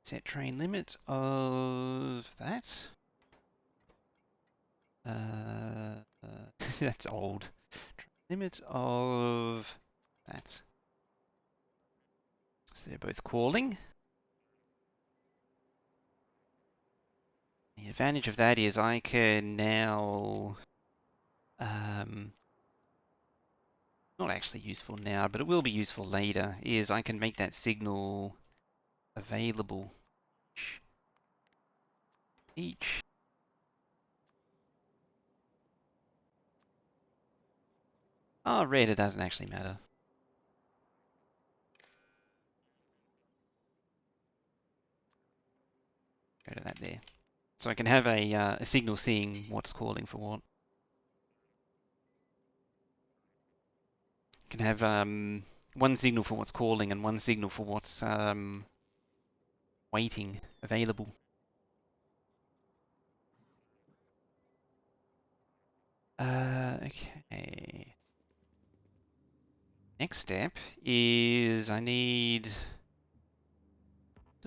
Set train limit of that. That's old. Limit of that. So they're both calling. The advantage of that is I can now, not actually useful now, but it will be useful later, is I can make that signal available each. Oh, red, it doesn't actually matter. Go to that there. So I can have a signal seeing what's calling for what. I can have one signal for what's calling and one signal for what's waiting available. Okay. Next step is I need.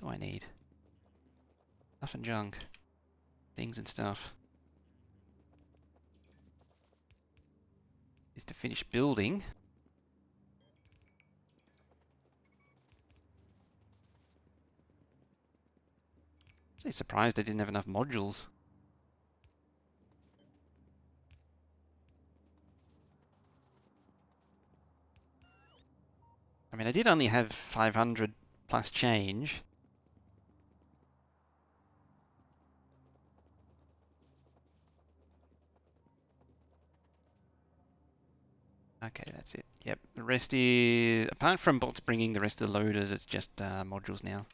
What do I need? Stuff and junk. Things and stuff. Is to finish building. I'm so surprised I didn't have enough modules. I mean, I did only have 500 plus change. Okay, that's it. Yep, the rest is, apart from bots bringing the rest of the loaders, it's just modules now.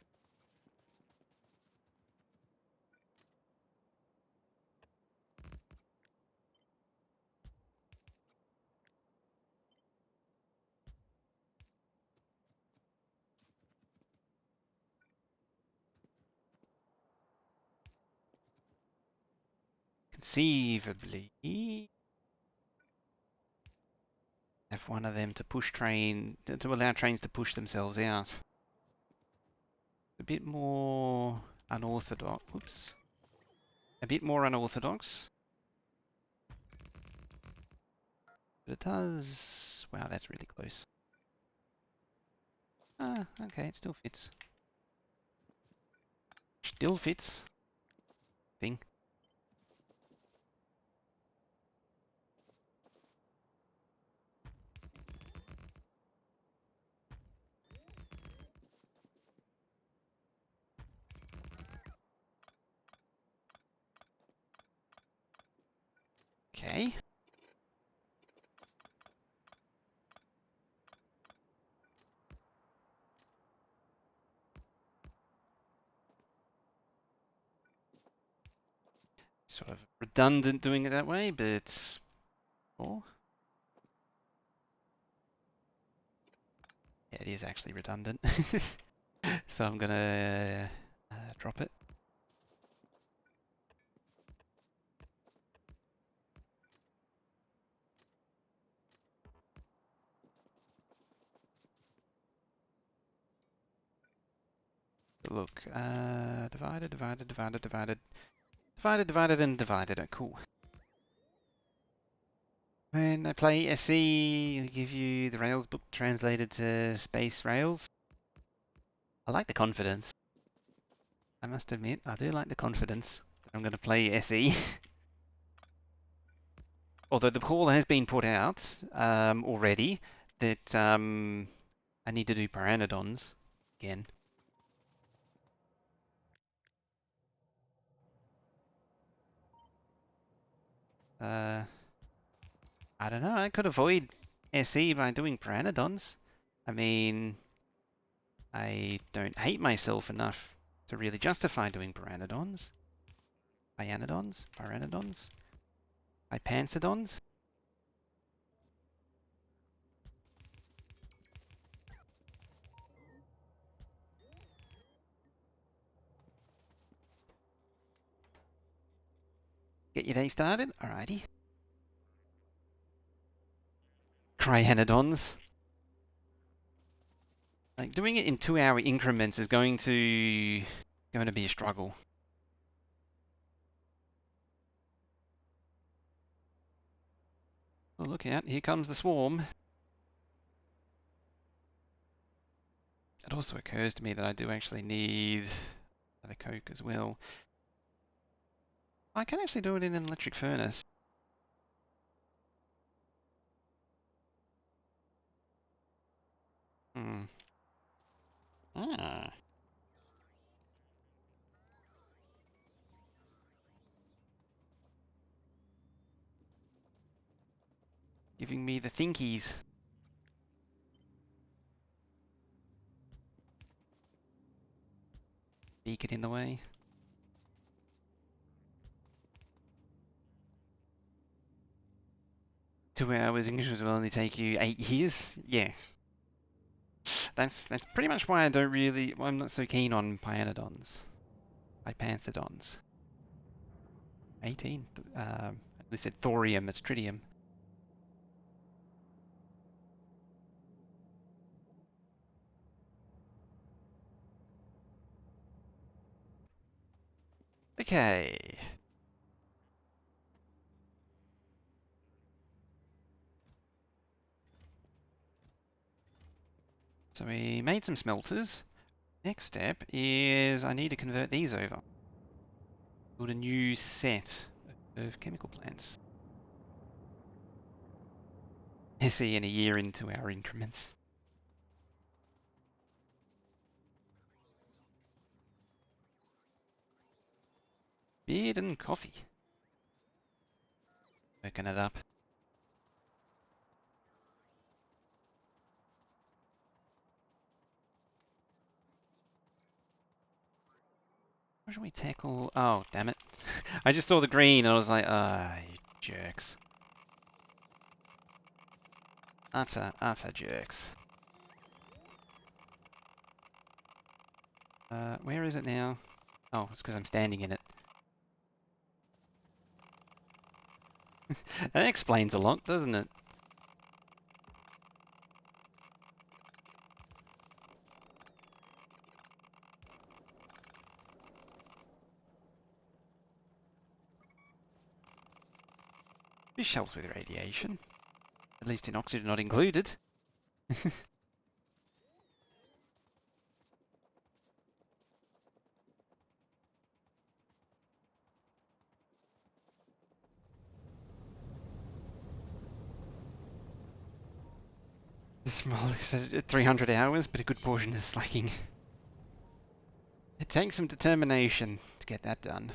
Conceivably, have one of them to push to allow trains to push themselves out. A bit more unorthodox. Whoops. A bit more unorthodox. But it does. Wow, that's really close. Ah, okay, it still fits. Still fits. Thing. Okay. Sort of redundant doing it that way, but. Oh. Yeah, it is actually redundant. So I'm gonna drop it. Look, divided, divided, divided, divided, divided, divided, and divided. Oh, cool. When I play SE, we give you the Rails book translated to Space Rails. I like the confidence. I must admit, I do like the confidence that I'm going to play SE. Although the call has been put out already that I need to do pteranodons again. I don't know, I could avoid SE by doing pteranodons. I mean, I don't hate myself enough to really justify doing pteranodons. Pteranodons? Hypansedons? Get your day started? Alrighty. Cryanodons. Like, doing it in 2-hour increments is going to going to be a struggle. Well, look out, here comes the swarm. It also occurs to me that I do actually need another coke as well. I can actually do it in an electric furnace. Hmm. Ah. Giving me the thinkies. Beacon in the way. 2 hours, English will only take you 8 years? Yeah. That's pretty much why I don't really... I'm not so keen on Pyanodons. Panzodons. 18. They said thorium, it's tritium. Okay. So we made some smelters. Next step is I need to convert these over. Build a new set of chemical plants. See, in a year into our increments. Beard and coffee. Working it up. What should we tackle? Oh, damn it. I just saw the green and I was like, ah, you jerks. Utter jerks. Where is it now? Oh, it's because I'm standing in it. That explains a lot, doesn't it? This helps with radiation. At least in oxygen not included. This is at 300 hours, but a good portion is slacking. It takes some determination to get that done.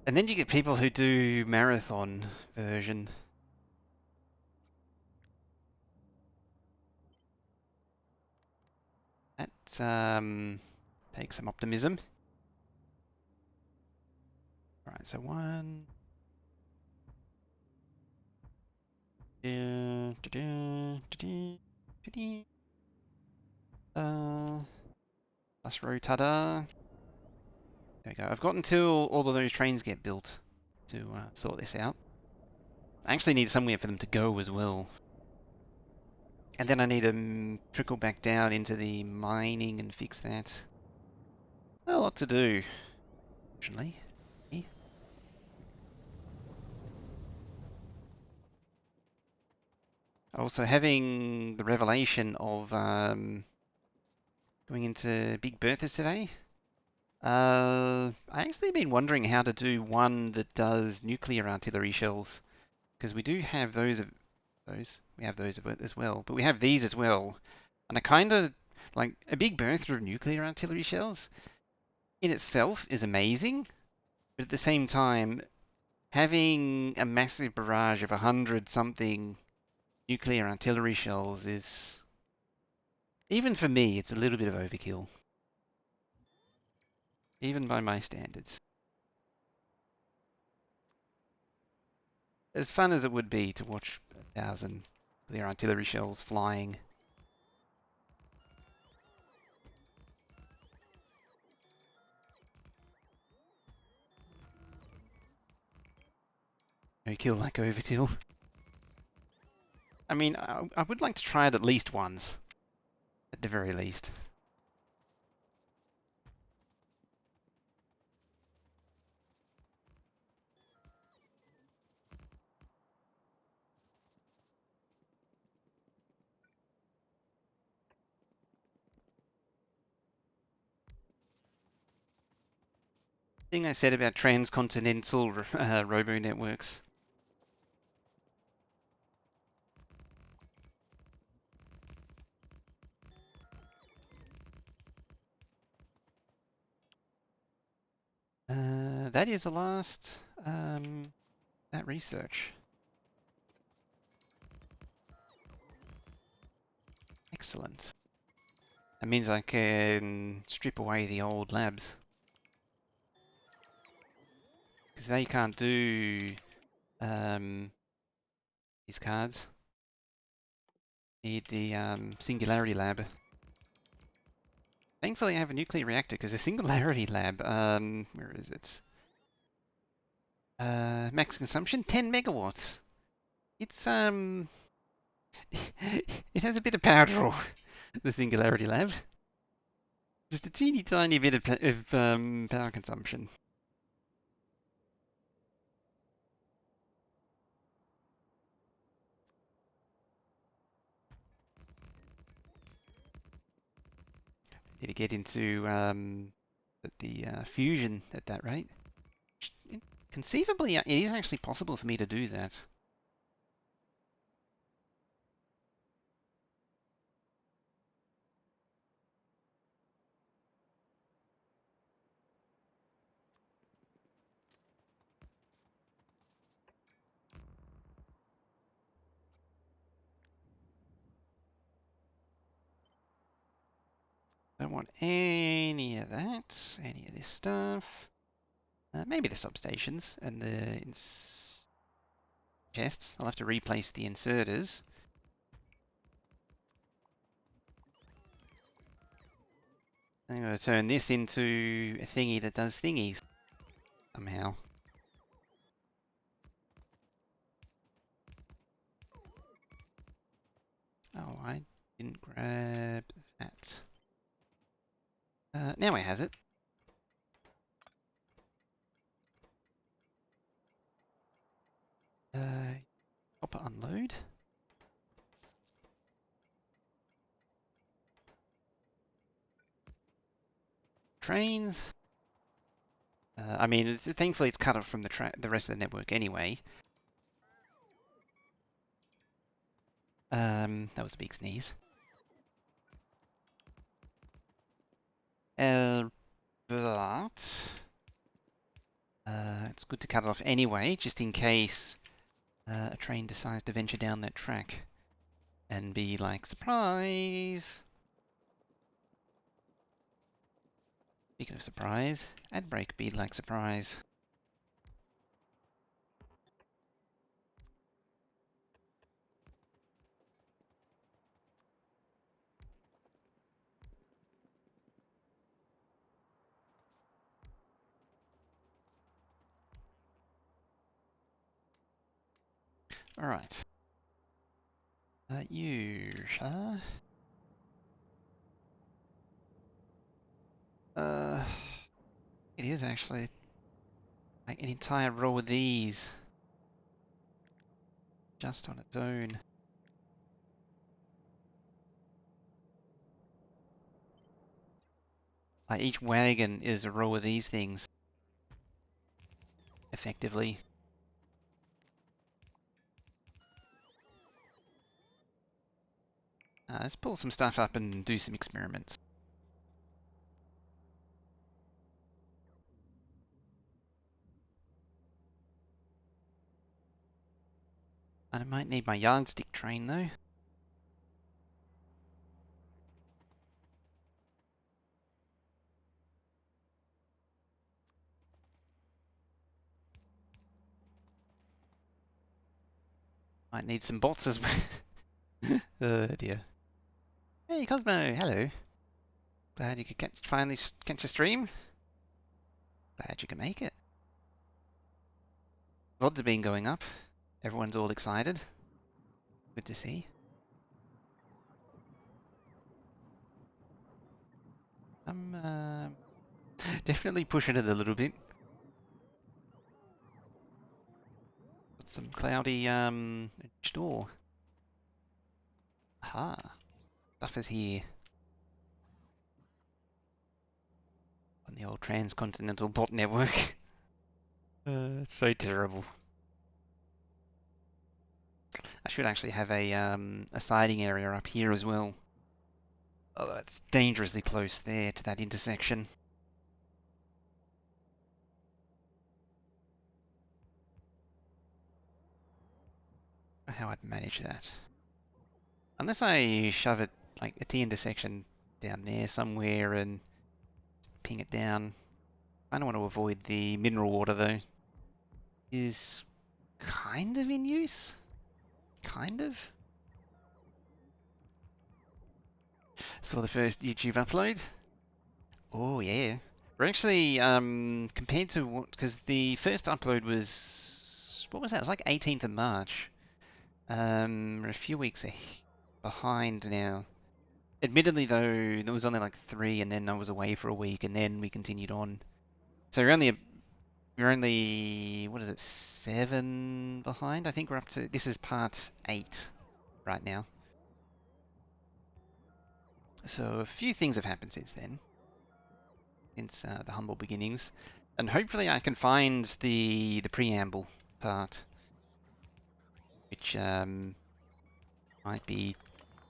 And then you get people who do marathon version. That takes some optimism. Right, so one. Plus rotada. There we go. I've got until all of those trains get built to sort this out. I actually need somewhere for them to go as well. And then I need to trickle back down into the mining and fix that. A lot to do, fortunately. Also, having the revelation of going into Big Berthas today. I actually been wondering how to do one that does nuclear artillery shells, because we do have those. We have those as well, but we have these as well, and I kind of like a Big Bertha of nuclear artillery shells. In itself is amazing, but at the same time, having a massive barrage of 100 something nuclear artillery shells is, even for me, it's a little bit of overkill. Even by my standards. As fun as it would be to watch 1,000 nuclear artillery shells flying. No kill like overkill. I mean, I would like to try it at least once. at the very least. Thing I said about transcontinental robo networks. That is the last that research. Excellent. That means I can strip away the old labs. Because they can't do these cards. Need the Singularity Lab. Thankfully I have a nuclear reactor, because the Singularity Lab, where is it? Max consumption, 10 megawatts. It's, it has a bit of power draw, the Singularity Lab. Just a teeny tiny bit of power consumption. Need to get into the fusion at that rate. Conceivably, it is actually possible for me to do that. Don't want any of that, any of this stuff. Maybe the substations and the chests. I'll have to replace the inserters. I'm going to turn this into a thingy that does thingies. Somehow. Oh, I didn't grab that. Now it has it. Copper unload. Trains. I mean, thankfully it's cut off from the rest of the network anyway. That was a big sneeze. But it's good to cut it off anyway, just in case a train decides to venture down that track and be like, surprise! Speaking of surprise, ad break be like surprise. Alright. You, it is actually like an entire row of these just on its own. Like each wagon is a row of these things, effectively. Let's pull some stuff up and do some experiments. I might need my yardstick train though. Might need some bots as well. Oh dear. Hey Cosmo, hello. Glad you could finally catch a stream. Glad you can make it. VODs have been going up. Everyone's all excited. Good to see. I'm definitely pushing it a little bit. Got some cloudy door. Aha. Stuff is here. On the old transcontinental bot network. It's so terrible. I should actually have a siding area up here as well. Although it's dangerously close there to that intersection. How I'd manage that. Unless I shove it like at the intersection down there somewhere and ping it down. I don't want to avoid the mineral water though. Is kind of in use. Kind of. Saw the first YouTube upload. Oh yeah. We're actually compared to what, because the first upload was, what was that? It was like 18th of March. We're a few weeks behind now. Admittedly though, there was only like 3 and then I was away for a week and then we continued on. So we're only, what is it, 7 behind? I think we're up to, this is part 8 right now. So a few things have happened since then. Since the humble beginnings. And hopefully I can find the preamble part. Which might be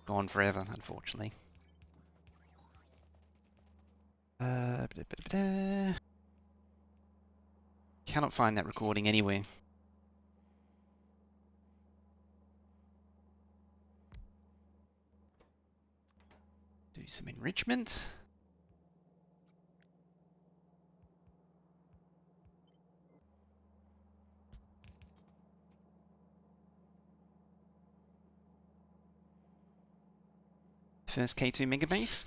gone forever, unfortunately. Cannot find that recording anywhere. Do some enrichment. First K2 Megabase.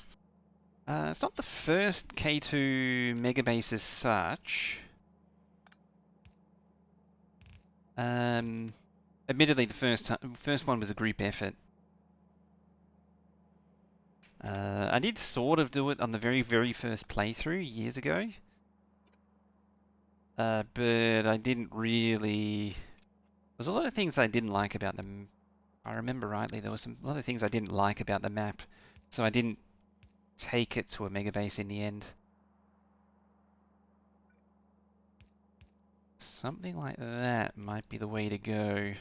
It's not the first K2 Megabase as such. Admittedly, the first one was a group effort. I did sort of do it on the very, very first playthrough years ago. But I didn't really... There's a lot of things I didn't like about them. If I remember rightly, there was a lot of things I didn't like about the map. So I didn't take it to a Megabase in the end. Something like that might be the way to go.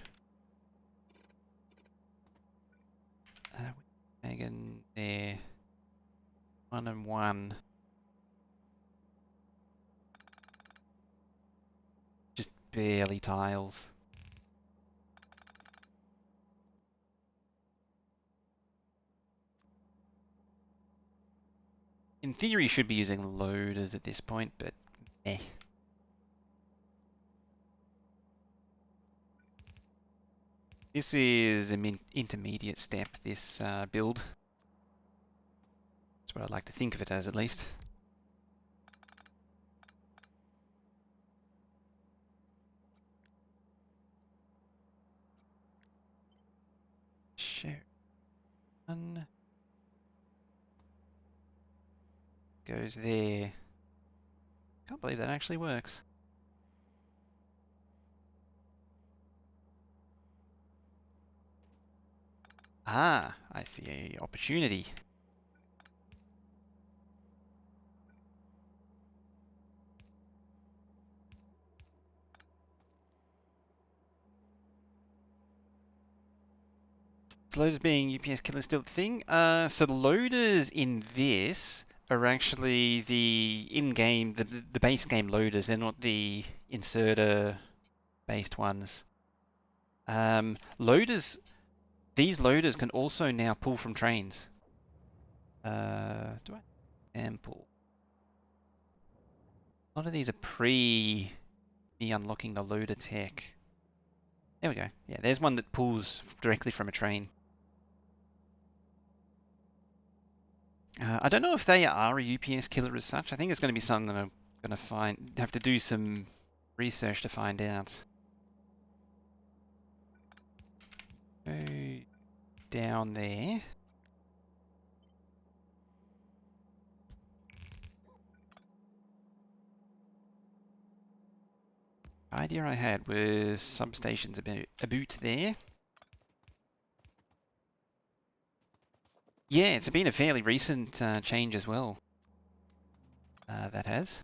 Megan there. 1 and 1. Just barely tiles. In theory, you should be using loaders at this point, but eh. This is an intermediate step, this build. That's what I'd like to think of it as, at least. Share. One. Goes there. Can't believe that actually works. Ah, I see a opportunity. Loaders being UPS killer still the thing. So the loaders in this are actually the in-game, the base game loaders. They're not the inserter-based ones. Loaders. These loaders can also now pull from trains. Do I sample? A lot of these are me unlocking the loader tech. There we go. Yeah, there's one that pulls directly from a train. I don't know if they are a UPS killer as such. I think it's going to be something that I'm going to have to do some research to find out. Go down there. Idea I had was substations about there. Yeah, it's been a fairly recent change as well. That has.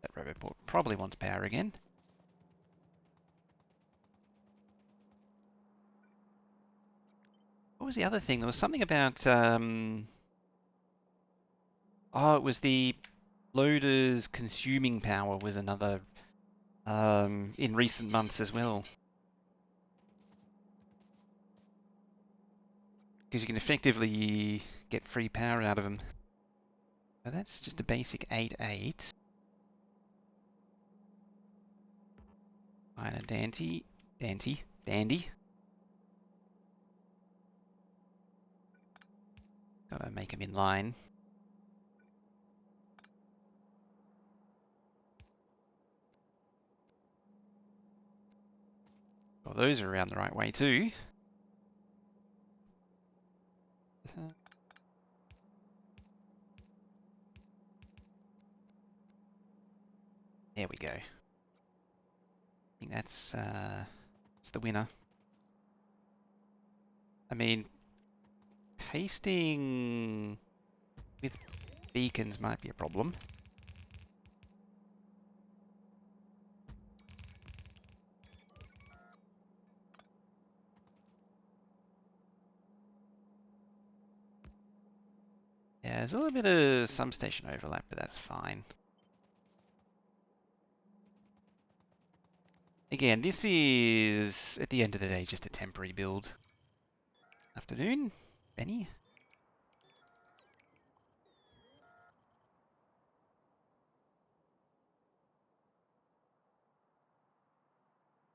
That robot probably wants power again. What was the other thing? There was something about... oh, it was the loaders consuming power was another in recent months as well. Because you can effectively get free power out of them. So that's just a basic 8.8. Fine and dandy. Gotta make them in line. Well, those are around the right way too. There we go. I think that's the winner. I mean, pasting with beacons might be a problem. Yeah, there's a little bit of substation overlap, but that's fine. Again, this is, at the end of the day, just a temporary build. Afternoon, Benny?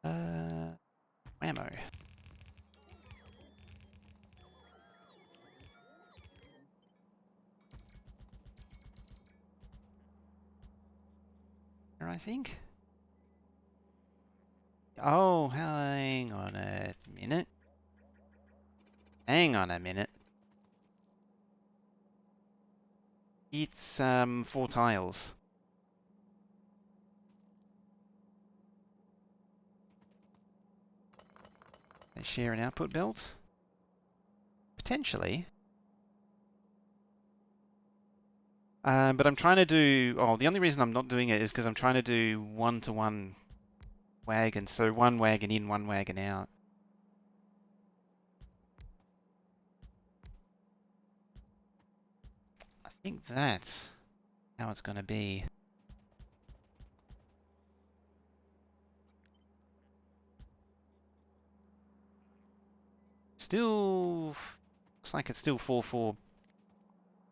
Whammo. There, I think. Oh, hang on a minute. Hang on a minute. It's 4 tiles. They share an output belt? Potentially. But I'm trying to do... Oh, the only reason I'm not doing it is because I'm trying to do one-to-one wagons. So one wagon in, one wagon out. I think that's how it's going to be. Still... Looks like it's still 4-4.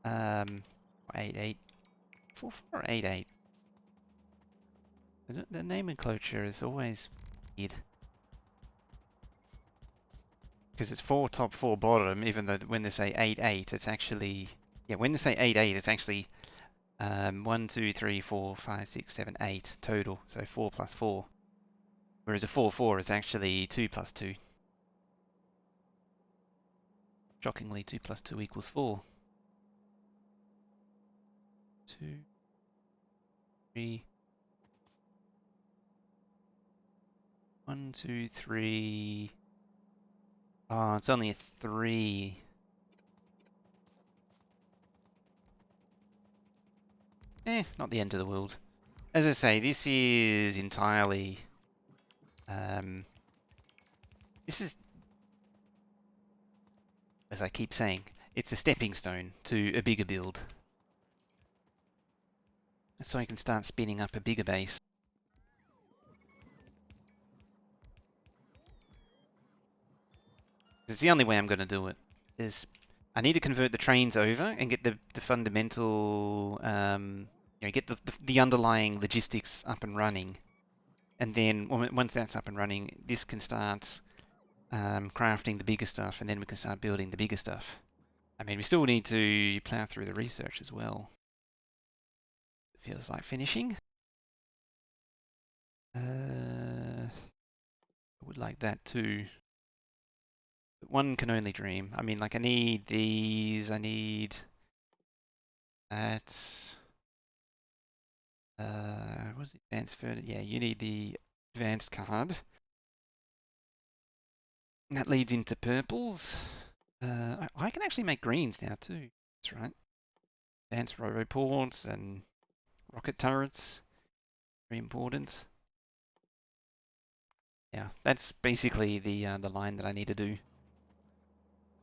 8-8. 4-4 or 8-8? The nomenclature is always weird. Because it's 4 top, 4 bottom, even though when they say 8-8, it's actually... Yeah, when they say 8-8, it's actually 1, 2, 3, 4, 5, 6, 7, 8 total. So 4 plus 4. Whereas a 4-4 is actually 2 plus 2. Shockingly, 2 plus 2 equals 4. 2, 3... 1, 2, 3... Oh, it's only a 3. Not the end of the world. As I say, this is entirely... this is, as I keep saying, it's a stepping stone to a bigger build. So I can start spinning up a bigger base. It's the only way I'm going to do it. Is I need to convert the trains over and get the fundamental, get the underlying logistics up and running. And then once that's up and running, this can start crafting the bigger stuff, and then we can start building the bigger stuff. I mean, we still need to plow through the research as well. It feels like finishing. I would like that too. But one can only dream. I mean, like, I need these, I need that. was the advanced further? Yeah, you need the advanced card. And that leads into purples. I can actually make greens now too. That's right. Advanced roboports and rocket turrets. Very important. Yeah, that's basically the line that I need to do.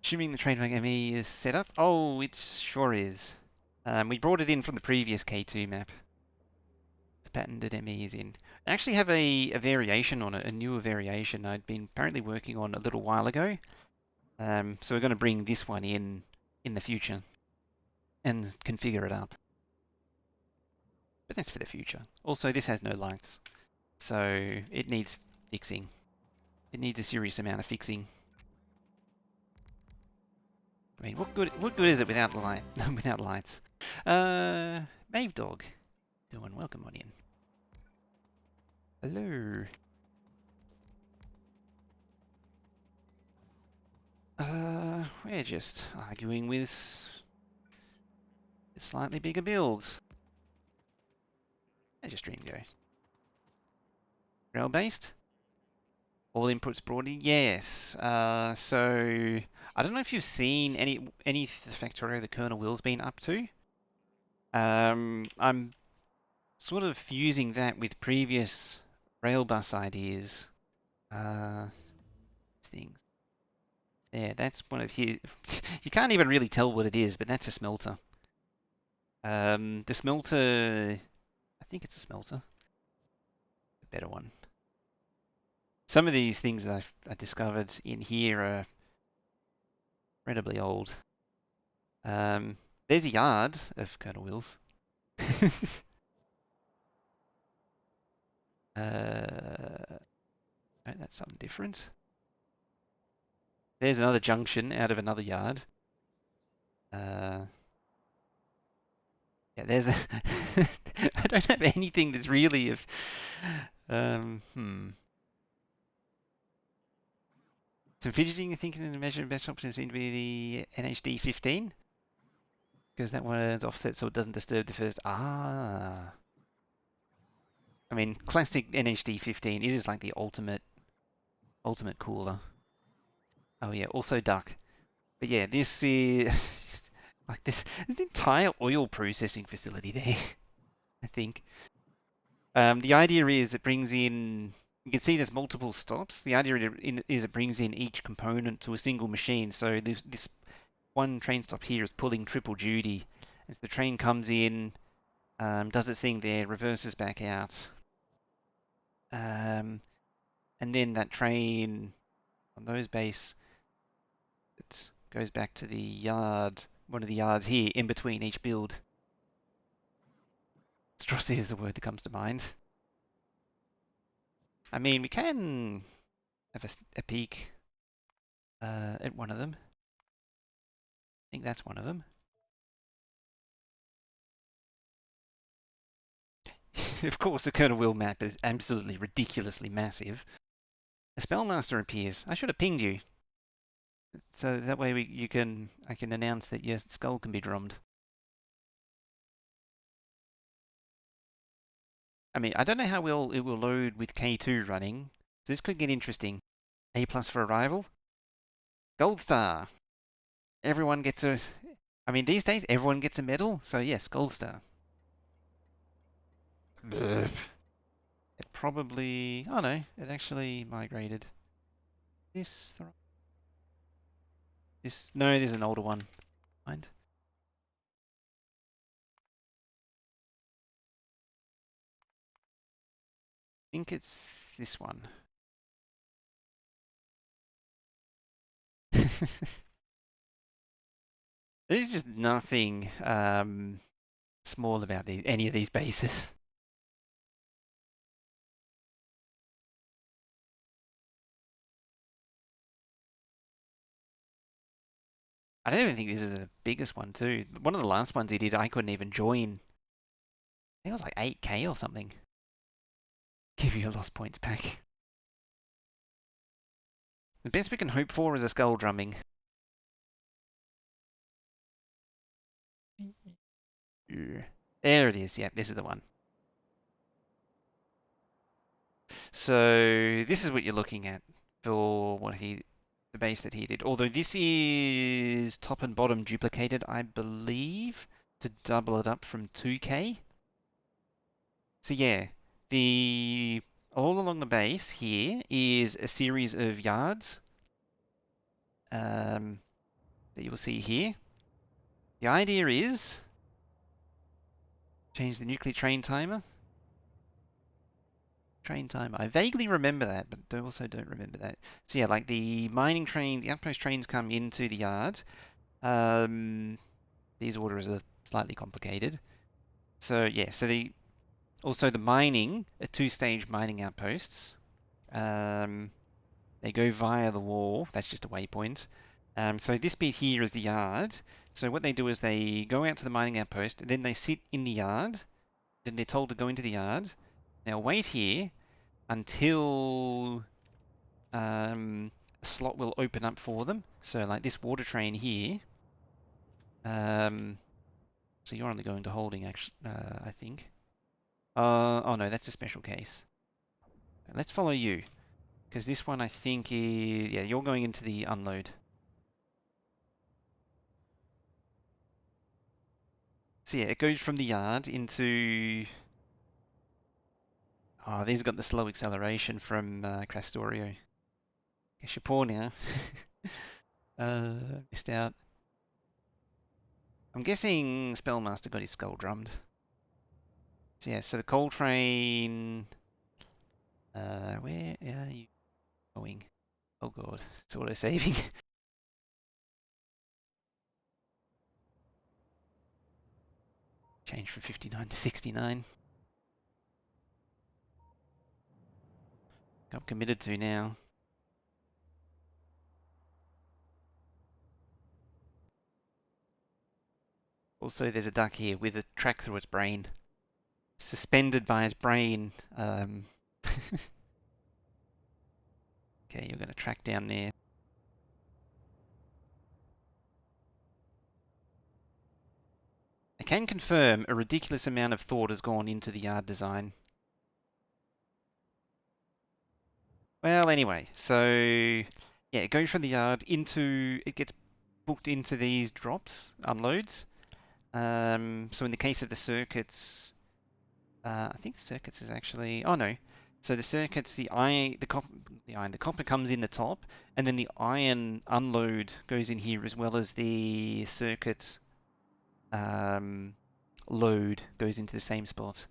Assuming the trademark ME is set up. Oh, it sure is. We brought it in from the previous K2 map. The patented ME is in. I actually have a variation on it, a newer variation I'd been apparently working on a little while ago. So we're going to bring this one in the future and configure it up. But that's for the future. Also, this has no lights, so it needs fixing. It needs a serious amount of fixing. I mean, what good is it without light? Without lights? Mave Dog, doing welcome on in. Hello. We're just arguing with slightly bigger builds. I just dream go. Rail based. All inputs brought in. Yes. So I don't know if you've seen any Factorio the kernel Will's been up to. I'm sort of fusing that with previous rail bus ideas. Things. Yeah, that's one of you. You can't even really tell what it is, but that's a smelter. The smelter. I think it's a smelter. A better one. Some of these things that I discovered in here are incredibly old. There's a yard of Colonel Wills. Oh, that's something different. There's another junction out of another yard. Yeah, there's a I don't have anything that's really of Some fidgeting, I think, in the measure best option seem to be the NHD 15. Because that one is offset so it doesn't disturb the first. Ah. I mean, classic NHD 15 is like the ultimate cooler. Oh yeah, also duck. But yeah, this is like there's an entire oil processing facility there, I think. The idea is it brings in, you can see there's multiple stops. The idea is it brings in each component to a single machine. So this one train stop here is pulling triple duty. As the train comes in, does its thing there, reverses back out. And then that train on those base, it goes back to the yard, one of the yards here, in between each build. Strossi is the word that comes to mind. I mean, we can have a peek at one of them. I think that's one of them. Of course, the Colonel Will map is absolutely ridiculously massive. A Spellmaster appears. I should have pinged you. So that way I can announce that your skull can be drummed. I mean, I don't know how well it will load with K2 running. So this could get interesting. A plus for arrival. Gold star. Everyone gets a... I mean, these days, everyone gets a medal. So yes, gold star. It probably... Oh no, it actually migrated. This... This... No, there's an older one. Mind. I think it's this one. There's just nothing small about any of these bases. I don't even think this is the biggest one too. One of the last ones he did, I couldn't even join. I think it was like 8k or something. Give you a lost points pack. The best we can hope for is a skull drumming. There it is. Yeah, this is the one. So this is what you're looking at for the base that he did. Although this is top and bottom duplicated, I believe, to double it up from 2K. So yeah, the all along the base here is a series of yards that you will see here. The idea is change the nuclear train timer. Train timer. I vaguely remember that, but also don't remember that. So yeah, like the mining train, the outpost trains come into the yard. These orders are slightly complicated. So yeah, also the mining, two-stage mining outposts. They go via the wall. That's just a waypoint. So this bit here is the yard. So what they do is they go out to the mining outpost, then they sit in the yard. Then they're told to go into the yard. They'll wait here until a slot will open up for them. So like this water train here. So you're only going to holding, actually, I think. Oh no, that's a special case. Let's follow you, because this one I think is, yeah, you're going into the unload. So yeah, it goes from the yard into. Oh, these got the slow acceleration from Factorio. Guess you're poor now. Missed out. I'm guessing Spellmaster got his skull drummed. So yeah, so the coal train. Where are you going? Oh god, it's auto saving. Change from 59 to 69. I'm committed to now. Also, there's a duck here with a track through its brain. Suspended by his brain. Okay, you're going to track down there. I can confirm a ridiculous amount of thought has gone into the yard design. Well, anyway, so yeah, it goes from the yard into, it gets booked into these drops, unloads. So in the case of the circuits, I think the circuits is actually, oh no. So the circuits, the copper comes in the top, and then the iron unload goes in here as well as the circuit load goes into the same spot.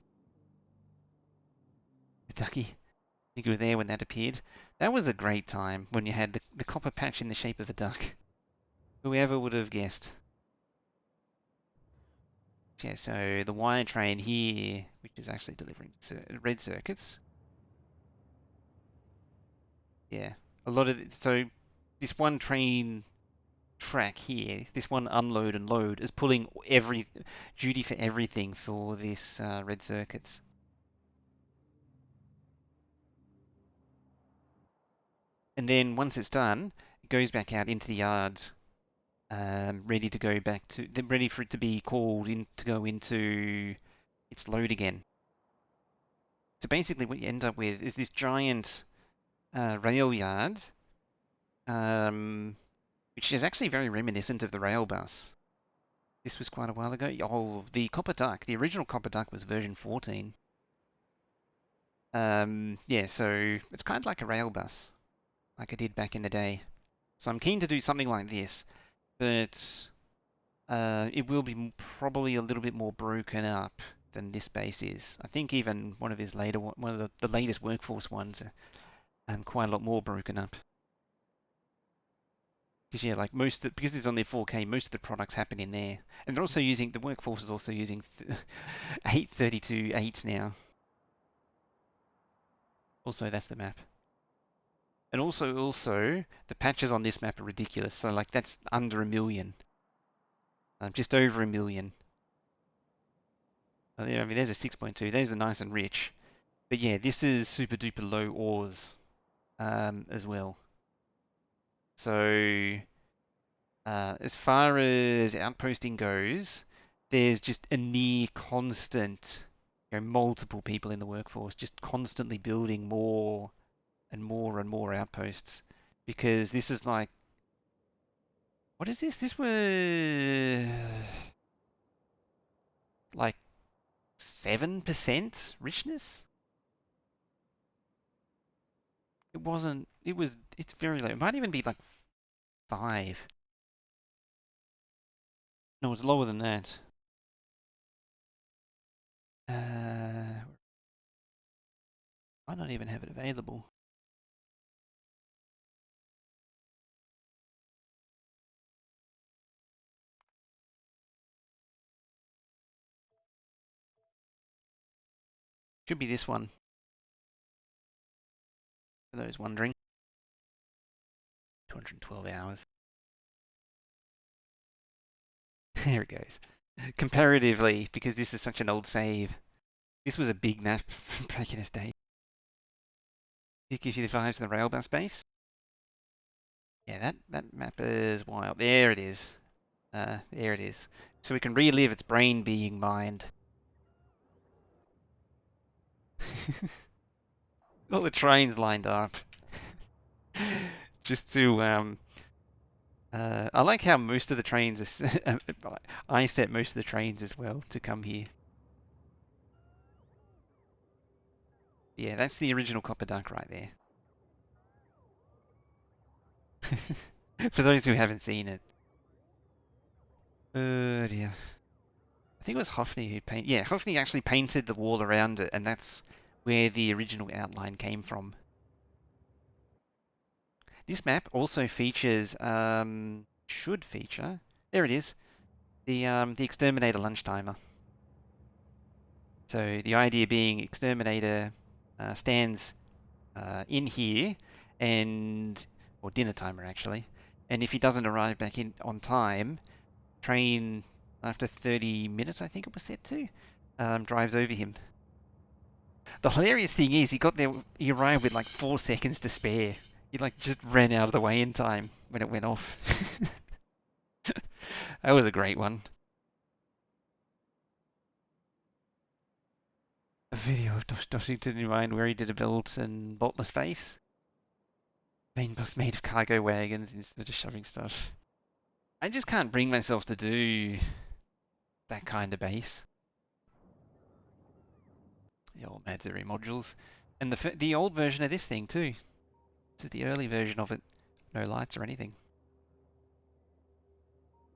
The ducky, I think you were there when that appeared. That was a great time when you had the copper patch in the shape of a duck. Whoever would have guessed? Yeah, so the wire train here, which is actually delivering red circuits. Yeah, a lot of so this one train track here, this one unload and load is pulling every duty for everything for this red circuits. And then once it's done, it goes back out into the yard, ready to go back to, ready for it to be called in to go into its load again. So basically, what you end up with is this giant rail yard, which is actually very reminiscent of the rail bus. This was quite a while ago. Oh, the Copper Duck, the original Copper Duck was version 14. Yeah, so it's kind of like a rail bus, like I did back in the day. So I'm keen to do something like this, but it will be probably a little bit more broken up than this base is. I think even one of his later, one of the latest workforce ones, quite a lot more broken up. Because yeah, like because it's only 4K, most of the products happen in there, and they're also using the workforce is also using 832.8s now. Also, that's the map. And also, the patches on this map are ridiculous. So, like, that's under a million. Just over a million. Oh, yeah, I mean, there's a 6.2. Those are nice and rich. But yeah, this is super duper low ores as well. So, as far as outposting goes, there's just a near constant multiple people in the workforce, just constantly building more and more and more outposts. Because this is like, what is this? This was like 7% richness? It wasn't, it's very low. It might even be like 5. No, it's lower than that. Might not even have it available. Should be this one, for those wondering. 212 hours. There it goes. Comparatively, because this is such an old save, this was a big map back in its day. It gives you the vibes of the rail bus base. Yeah, that map is wild. There it is. There it is. So we can relive its brain being mined. All the trains lined up. Just to I like how most of the trains is I set most of the trains as well to come here. Yeah, that's the original copper duck right there. For those who haven't seen it. Dear. I think it was Hoffney who painted. Yeah, Hoffney actually painted the wall around it, and that's where the original outline came from. This map also features, should feature. There it is. The exterminator lunch timer. So the idea being, exterminator stands in here, and or dinner timer actually, and if he doesn't arrive back in on time, train after 30 minutes, I think it was set to, drives over him. The hilarious thing is, he got there. He arrived with like 4 seconds to spare. He like just ran out of the way in time when it went off. That was a great one. A video of Doshington in mind where he did a build and boltless base. Main bus made of cargo wagons instead of shoving stuff. I just can't bring myself to do that kind of base. The old Matsuri modules. And the old version of this thing too. It's the early version of it. No lights or anything.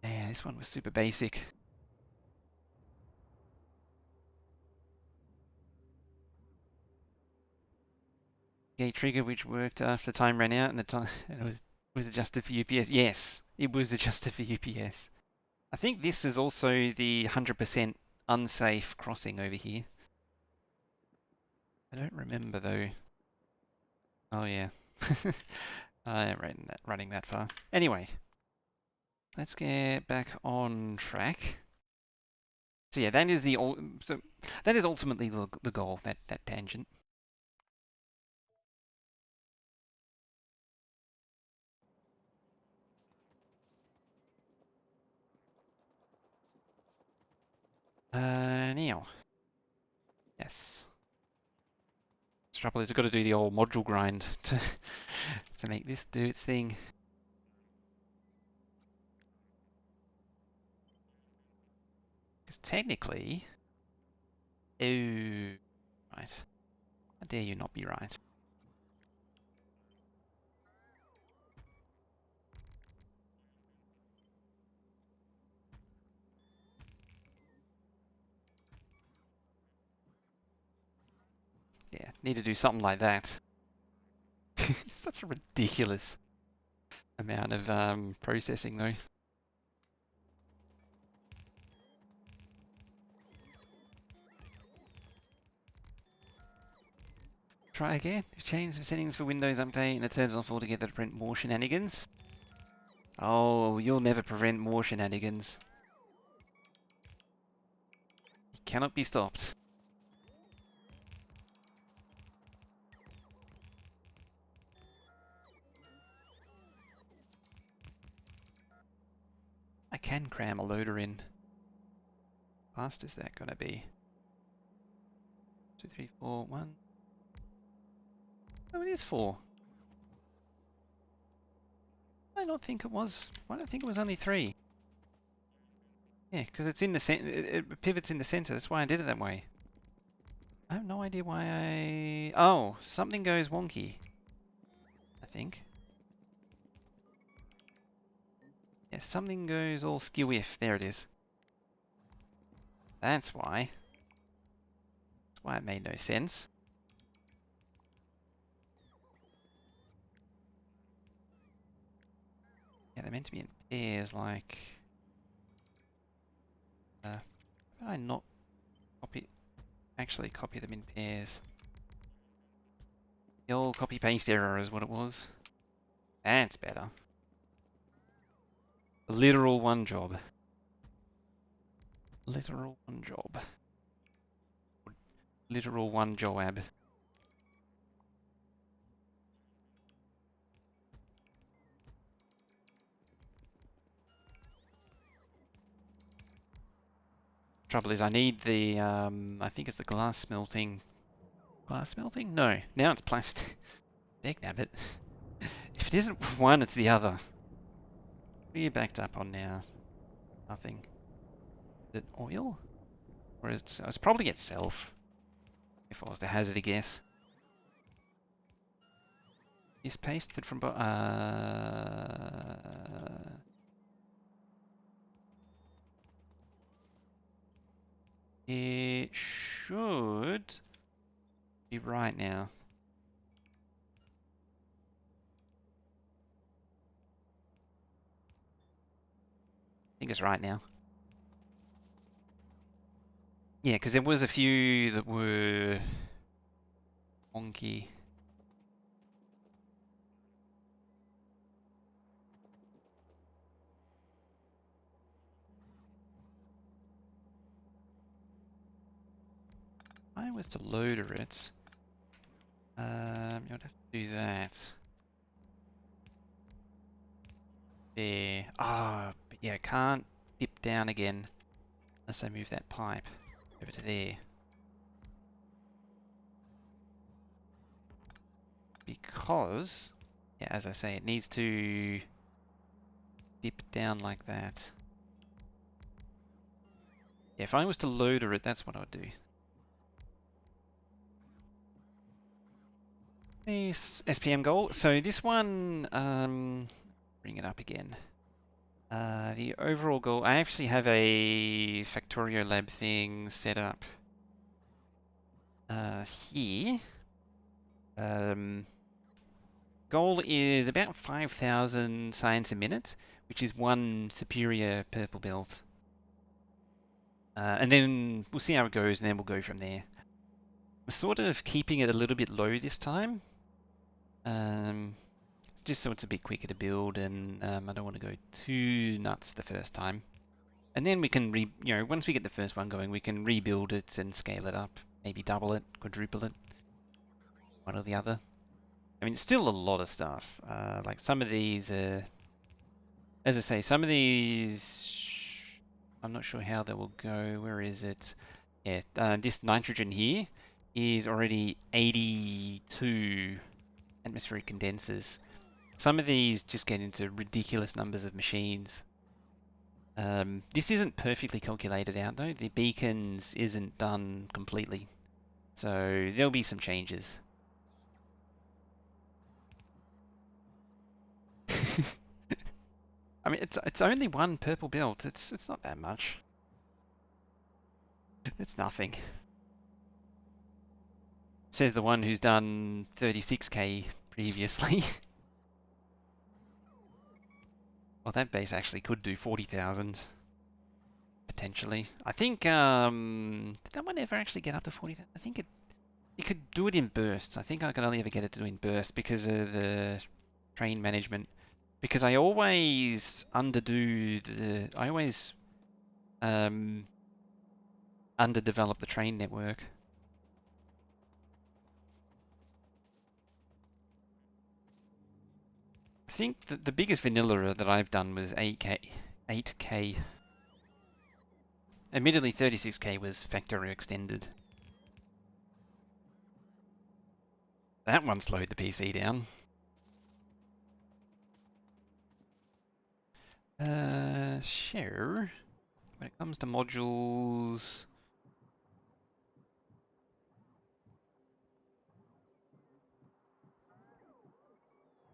Yeah, this one was super basic. Gate trigger which worked after time ran out and the time and it was adjusted for UPS. Yes, it was adjusted for UPS. I think this is also the 100% unsafe crossing over here. I don't remember though. Oh yeah. I ain't running that far. Anyway, let's get back on track. So yeah, that is ultimately the goal, that tangent. Now. Yes. The trouble is I've got to do the old module grind to make this do its thing. Because technically... Oh... Right. How dare you not be right? Yeah, need to do something like that. Such a ridiculous amount of processing though. Try again. Change the settings for Windows Update and it turns off altogether to prevent more shenanigans. Oh, you'll never prevent more shenanigans. It cannot be stopped. I can cram a loader in. How fast is that gonna be? 2, 3, 4, 1. Oh, it is 4. I don't think it was. I don't think it was only 3. Yeah, because it's in the center. It pivots in the center. That's why I did it that way. I have no idea why I... Oh, something goes wonky. I think. Yeah, something goes all skew-if. There it is. That's why. That's why it made no sense. Yeah, they're meant to be in pairs, like... how did I not copy... Actually copy them in pairs? The old copy-paste error is what it was. That's better. A literal one job. Literal one job. Literal one Joab. Trouble is I need the, I think it's the glass smelting. Glass smelting? No. Now it's plastic. Dagnabbit. If it isn't one, it's the other. What are you backed up on now? Nothing. Is it oil? Or is it... It's probably itself. If I was to hazard a guess. Is pasted from... It should be right now. I think it's right now. Yeah, because there was a few that were wonky. If I was to loader it, you would have to do that. There. Ah, but yeah, I can't dip down again unless I move that pipe over to there. Because, yeah, as I say, it needs to dip down like that. Yeah, if I was to loader it, that's what I would do. This SPM goal. So this one, bring it up again. The overall goal, I actually have a Factorio lab thing set up here. Goal is about 5,000 science a minute, which is 1 superior purple belt. And then we'll see how it goes, and then we'll go from there. I'm sort of keeping it a little bit low this time. Just so it's a bit quicker to build, and I don't want to go too nuts the first time. And then we can once we get the first one going, we can rebuild it and scale it up. Maybe double it, quadruple it. One or the other. I mean, it's still a lot of stuff. Like some of these, as I say, some of these, I'm not sure how they will go. Where is it? Yeah, this nitrogen here is already 82 atmospheric condensers. Some of these just get into ridiculous numbers of machines. This isn't perfectly calculated out though. The beacons isn't done completely. So there'll be some changes. I mean, it's only 1 purple belt. It's not that much. It's nothing. Says the one who's done 36k previously. Well, that base actually could do 40,000. Potentially. I think, did that one ever actually get up to 40,000? I think you could do it in bursts. I think I can only ever get it to do in bursts because of the train management. Because I always underdevelop the train network. I think that the biggest vanilla that I've done was 8k. 8k. Admittedly, 36k was Factorio extended. That one slowed the PC down. Sure. When it comes to modules...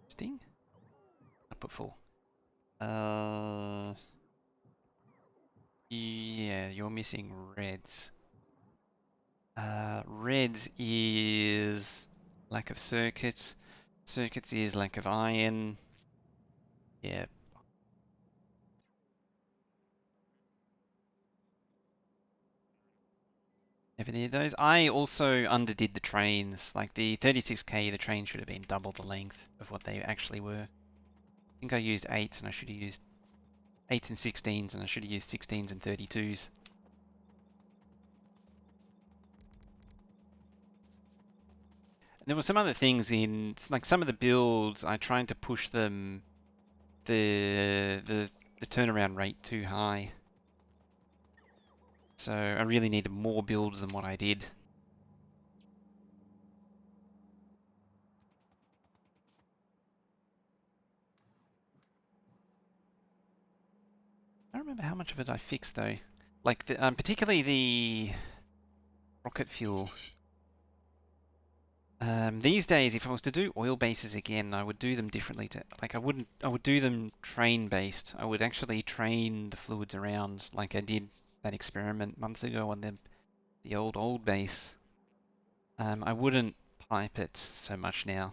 Sting? Output full. Yeah, you're missing reds. Reds is lack of circuits. Circuits is lack of iron. Yeah. Never near those. I also underdid the trains. Like the 36K, the train should have been double the length of what they actually were. I think I used 8s and I should have used 8s and 16s and I should have used 16s and 32s. There were some other things in, like some of the builds, I tried to push them the turnaround rate too high. So I really needed more builds than what I did. I don't remember how much of it I fixed though. Like particularly the rocket fuel. These days, if I was to do oil bases again, I would do them differently. Like I would do them train based. I would actually train the fluids around, like I did that experiment months ago on the old base. I wouldn't pipe it so much now.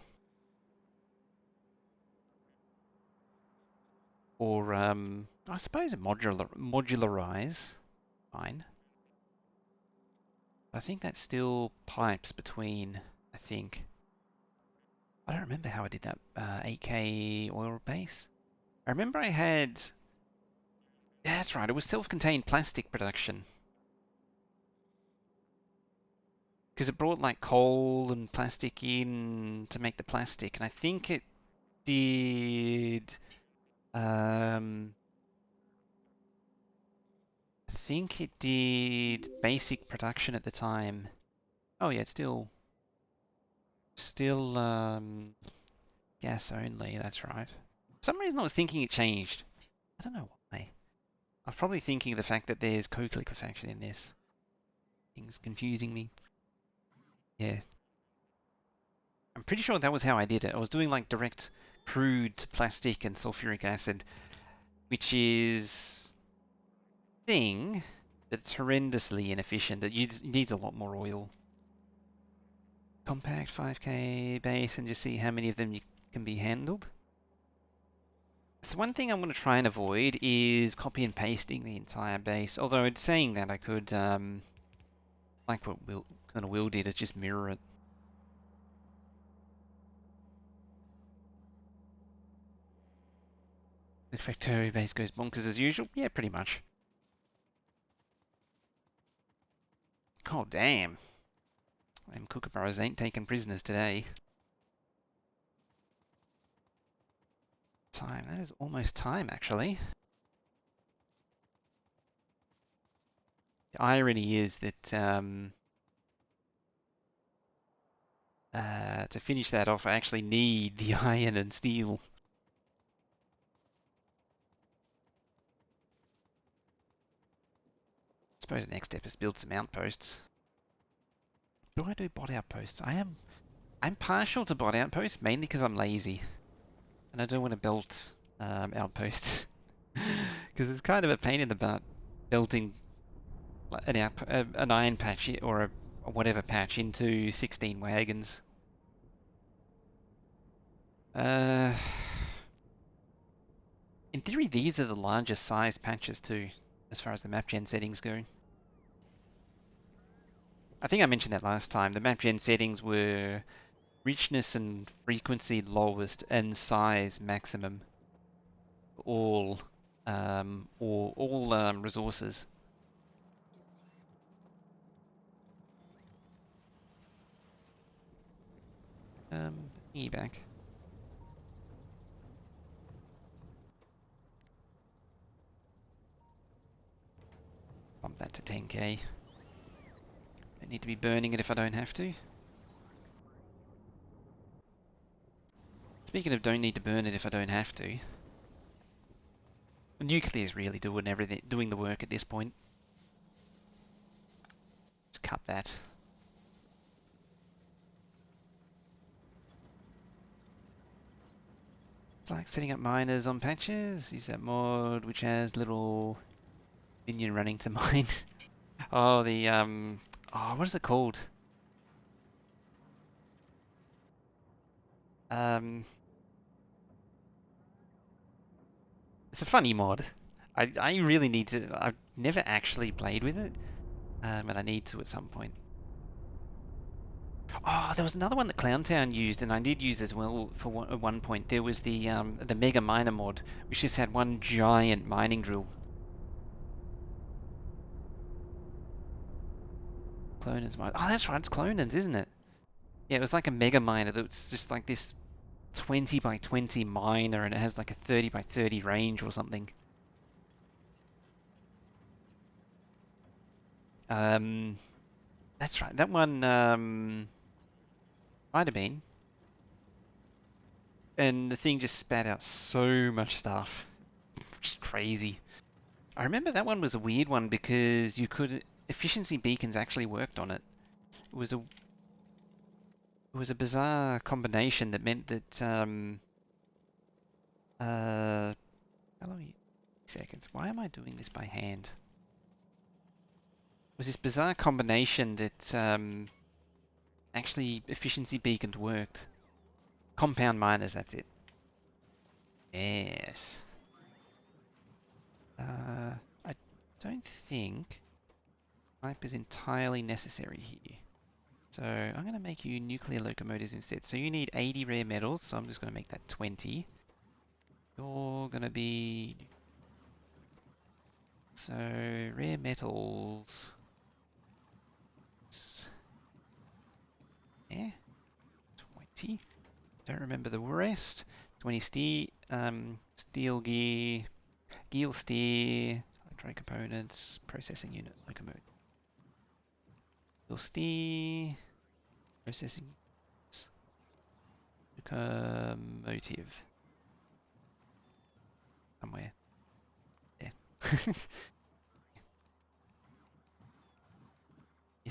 Or I suppose a modularize, fine. I think that still pipes between. I think. I don't remember how I did that 8K oil base. I remember I had. Yeah, that's right. It was self-contained plastic production because it brought like coal and plastic in to make the plastic, and I think it did. Um, I think it did basic production at the time. Oh yeah, it's still gas only. That's right. For some reason, I was thinking it changed. I don't know why. I was probably thinking of the fact that there's co-liquefaction in this. Things confusing me. Yeah, I'm pretty sure that was how I did it. I was doing like direct crude to plastic and sulfuric acid, which is thing that's horrendously inefficient. It needs a lot more oil. Compact 5K base and just see how many of them you can be handled. So one thing I'm going to try and avoid is copy and pasting the entire base. Although in saying that, I could, like what Will did, is just mirror it. The Factorio base goes bonkers as usual. Yeah, pretty much. Oh damn! Them kookaburras ain't taking prisoners today. Time. That is almost time, actually. The irony is that to finish that off, I actually need the iron and steel. I suppose the next step is build some outposts. Do I do bot outposts? I'm partial to bot outposts, mainly because I'm lazy. And I don't want to build outposts. Because it's kind of a pain in the butt building an iron patch or a whatever patch into 16 wagons. In theory, these are the largest size patches too, as far as the map gen settings go. I think I mentioned that last time. The map gen settings were richness and frequency lowest and size maximum. All resources. Thingy back. Bump that to 10k. Don't need to be burning it if I don't have to. Speaking of don't need to burn it if I don't have to. Nuclear's really doing everything, doing the work at this point. Just cut that. It's like setting up miners on patches. Use that mod which has little minion running to mine. Oh, what is it called? Um, it's a funny mod. I really need to. I've never actually played with it, but I need to at some point. Oh, there was another one that Clowntown used, and I did use as well for at one point. There was the Mega Miner mod, which just had one giant mining drill. Clonans mod. Oh, that's right, it's Clonans, isn't it? Yeah, it was like a Mega Miner that was just like this 20 by 20 miner, and it has like a 30 by 30 range or something. That's right. That one might have been. And the thing just spat out so much stuff. Just crazy. I remember that one was a weird one because you could efficiency beacons actually worked on it. It was a bizarre combination that meant that how long are you? Seconds. Why am I doing this by hand? It was this bizarre combination that actually efficiency beacons worked. Compound miners, that's it. Yes. I don't think type is entirely necessary here. So I'm going to make you nuclear locomotives instead. So you need 80 rare metals, so I'm just going to make that 20. You're going to be... So rare metals... Yeah, 20. Don't remember the rest. 20 steel gear, gear steer, electronic components, processing unit, locomotive. Steel steer, processing units, locomotive. Somewhere. Yeah.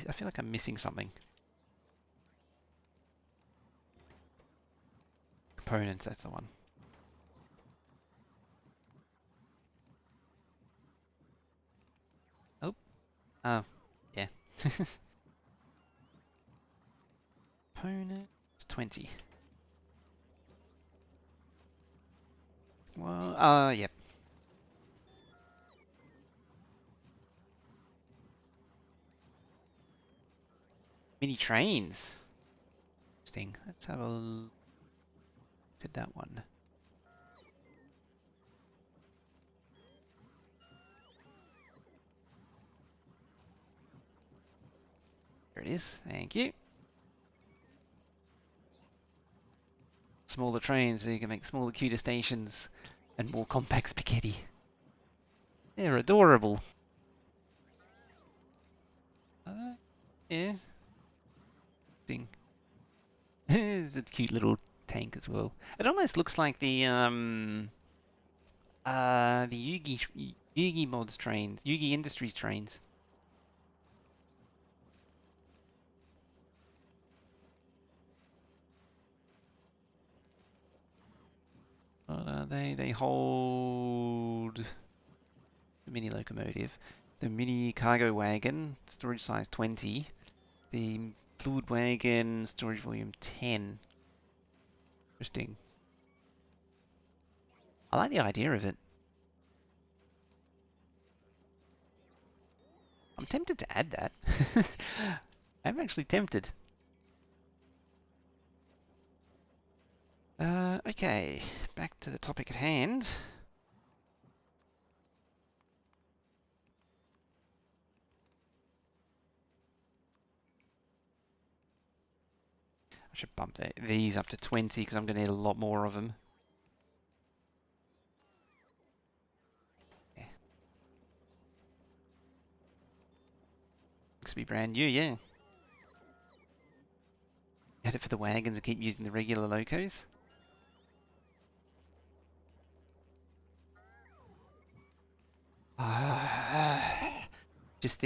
I feel like I'm missing something. Components, that's the one. Oh, yeah. Components, 20. Well, yep. Mini trains. Interesting. Let's have a look at that one. There it is. Thank you. Smaller trains so you can make smaller, cuter stations and more compact spaghetti. They're adorable. Yeah. Thing. It's a cute little tank as well. It almost looks like the Yugi mods trains, Yugi Industries trains. What are they? They hold the mini locomotive, the mini cargo wagon, storage size 20, the fluid wagon, storage volume 10. Interesting. I like the idea of it. I'm tempted to add that. I'm actually tempted. Okay, back to the topic at hand. I should bump these up to 20 because I'm going to need a lot more of them. Yeah. Looks to be brand new, yeah. Add it for the wagons and keep using the regular locos. Just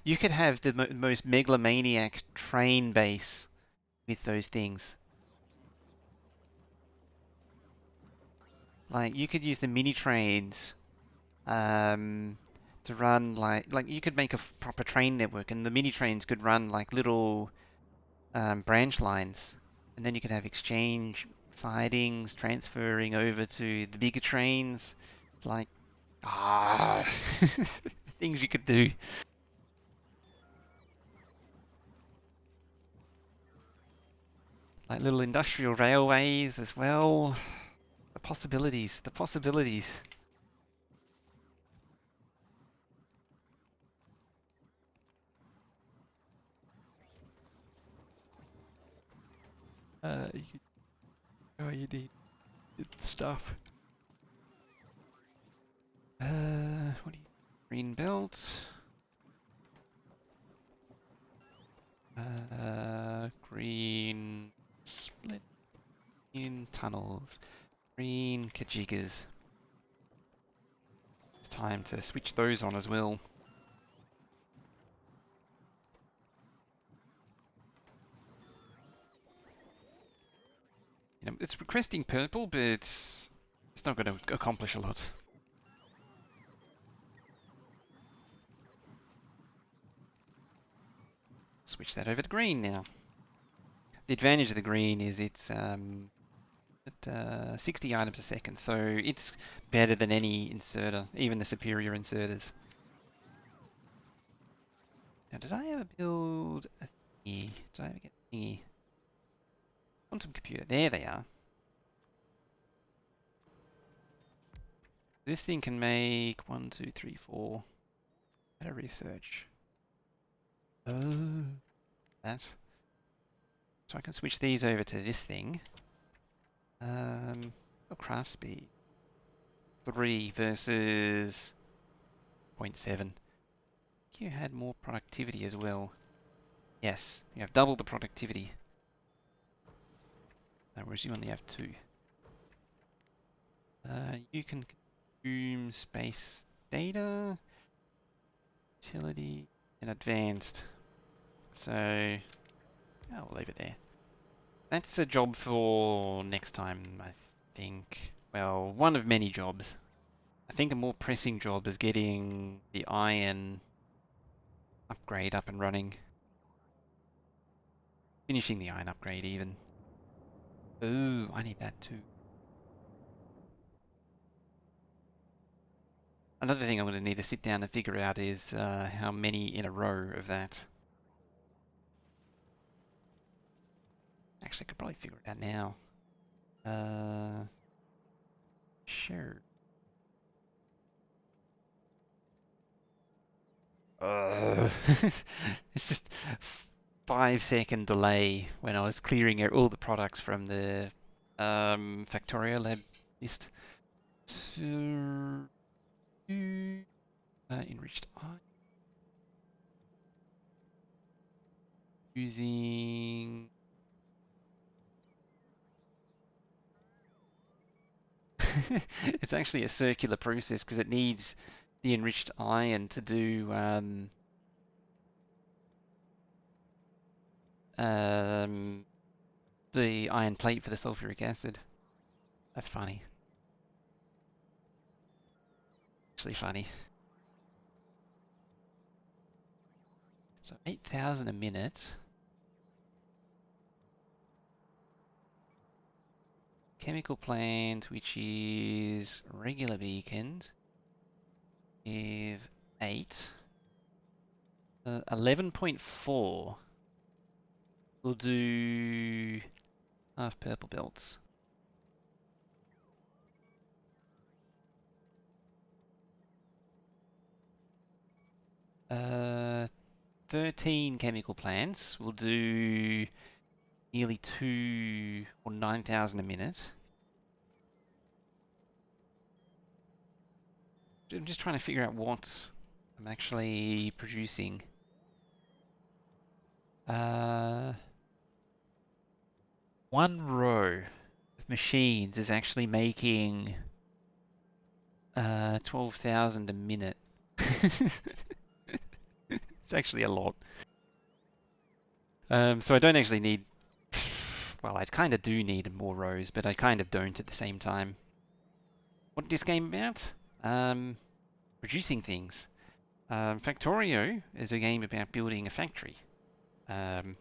you could have the most megalomaniac train base with those things. Like you could use the mini trains um, to run like you could make a proper train network, and the mini trains could run like little branch lines, and then you could have exchange sidings transferring over to the bigger trains, like ah, things you could do. Like little industrial railways as well. The possibilities, the possibilities. You oh, you need stuff. What do you? Green belt. Green split in tunnels. Green kajigas. It's time to switch those on as well. You know, it's requesting purple, but it's not going to accomplish a lot. Switch that over to green now. The advantage of the green is it's at 60 items a second, so it's better than any inserter, even the superior inserters. Now, did I ever build a thingy? Did I ever get a thingy? Quantum computer. There they are. This thing can make 1, 2, 3, 4. Better research. Oh, that. So I can switch these over to this thing. Craft speed. 3 versus 0.7. You had more productivity as well. Yes, you have double the productivity. Whereas you only have 2. You can consume space data, utility, and advanced. So, I'll leave it there. That's a job for next time, I think. Well, one of many jobs. I think a more pressing job is getting the iron upgrade up and running. Finishing the iron upgrade, even. Ooh, I need that too. Another thing I'm going to need to sit down and figure out is how many in a row of that. Actually, I could probably figure it out now. Sure. It's just 5-second delay when I was clearing out all the products from the Factorio lab list. So, enriched eye. Using it's actually a circular process because it needs the enriched iron to do the iron plate for the sulfuric acid. That's funny. Actually funny. So 8,000 a minute. Chemical plant, which is regular beacons, is 8. 11.4. We'll do half purple belts. 13 chemical plants. We'll do nearly 2 or 9,000 a minute. I'm just trying to figure out what I'm actually producing. One row of machines is actually making 12,000 a minute. It's actually a lot. So I don't actually need... Well, I kind of do need more rows, but I kind of don't at the same time. What is this game about? Producing things. Factorio is a game about building a factory. In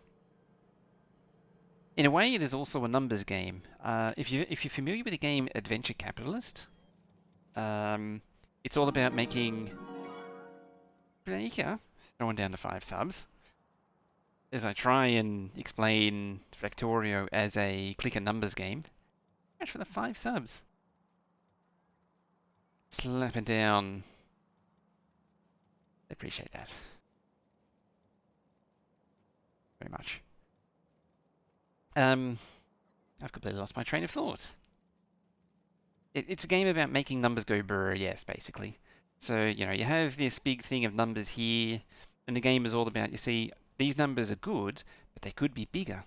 a way, it is also a numbers game. If you're familiar with the game Adventure Capitalist, it's all about making... There you go. Throwing down the 5 subs. As I try and explain Factorio as a clicker numbers game. Much for the 5 subs. Slap it down. I appreciate that. Very much. I've completely lost my train of thought. It's a game about making numbers go brr, yes, basically. So, you know, you have this big thing of numbers here, and the game is all about, you see, these numbers are good, but they could be bigger.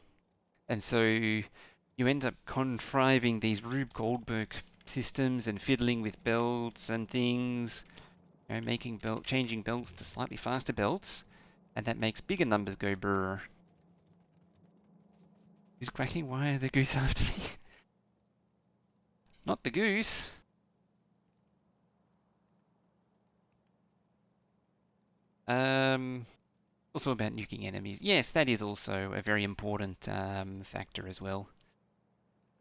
And so you end up contriving these Rube Goldberg systems and fiddling with belts and things, you know, changing belts to slightly faster belts, and that makes bigger numbers go brr. Who's quacking? Why are the goose after me? Not the goose. Also about nuking enemies. Yes, that is also a very important factor as well.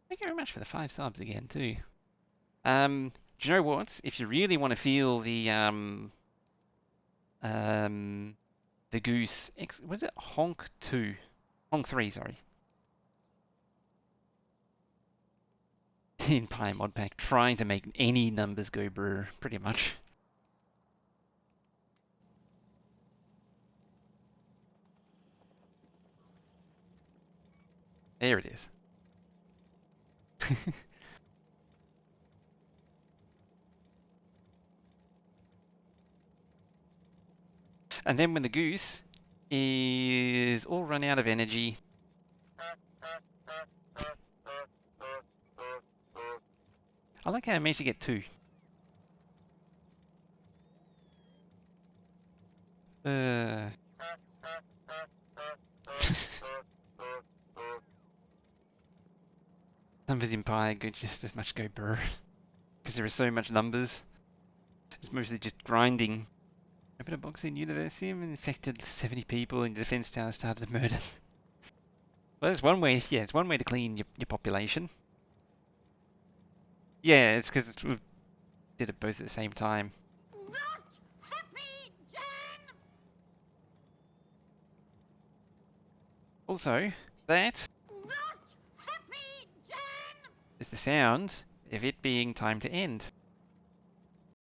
Thank you very much for the 5 subs again too. Do you know what? If you really want to feel the goose, was it Honk 2? Honk 3, sorry. In Pi Mod Pack, trying to make any numbers go brr, pretty much. There it is. And then when the goose is all run out of energy, I like how I managed to get 2. Numbers in Pi go just as much go brr. Because there are so much numbers. It's mostly just grinding. Open a box in University and infected 70 people and the defense tower started to murder. Well, that's one way, yeah, it's one way to clean your population. Yeah, it's because we did it both at the same time. Not happy, Dan! Also, that Not happy, Dan! is the sound of it being time to end.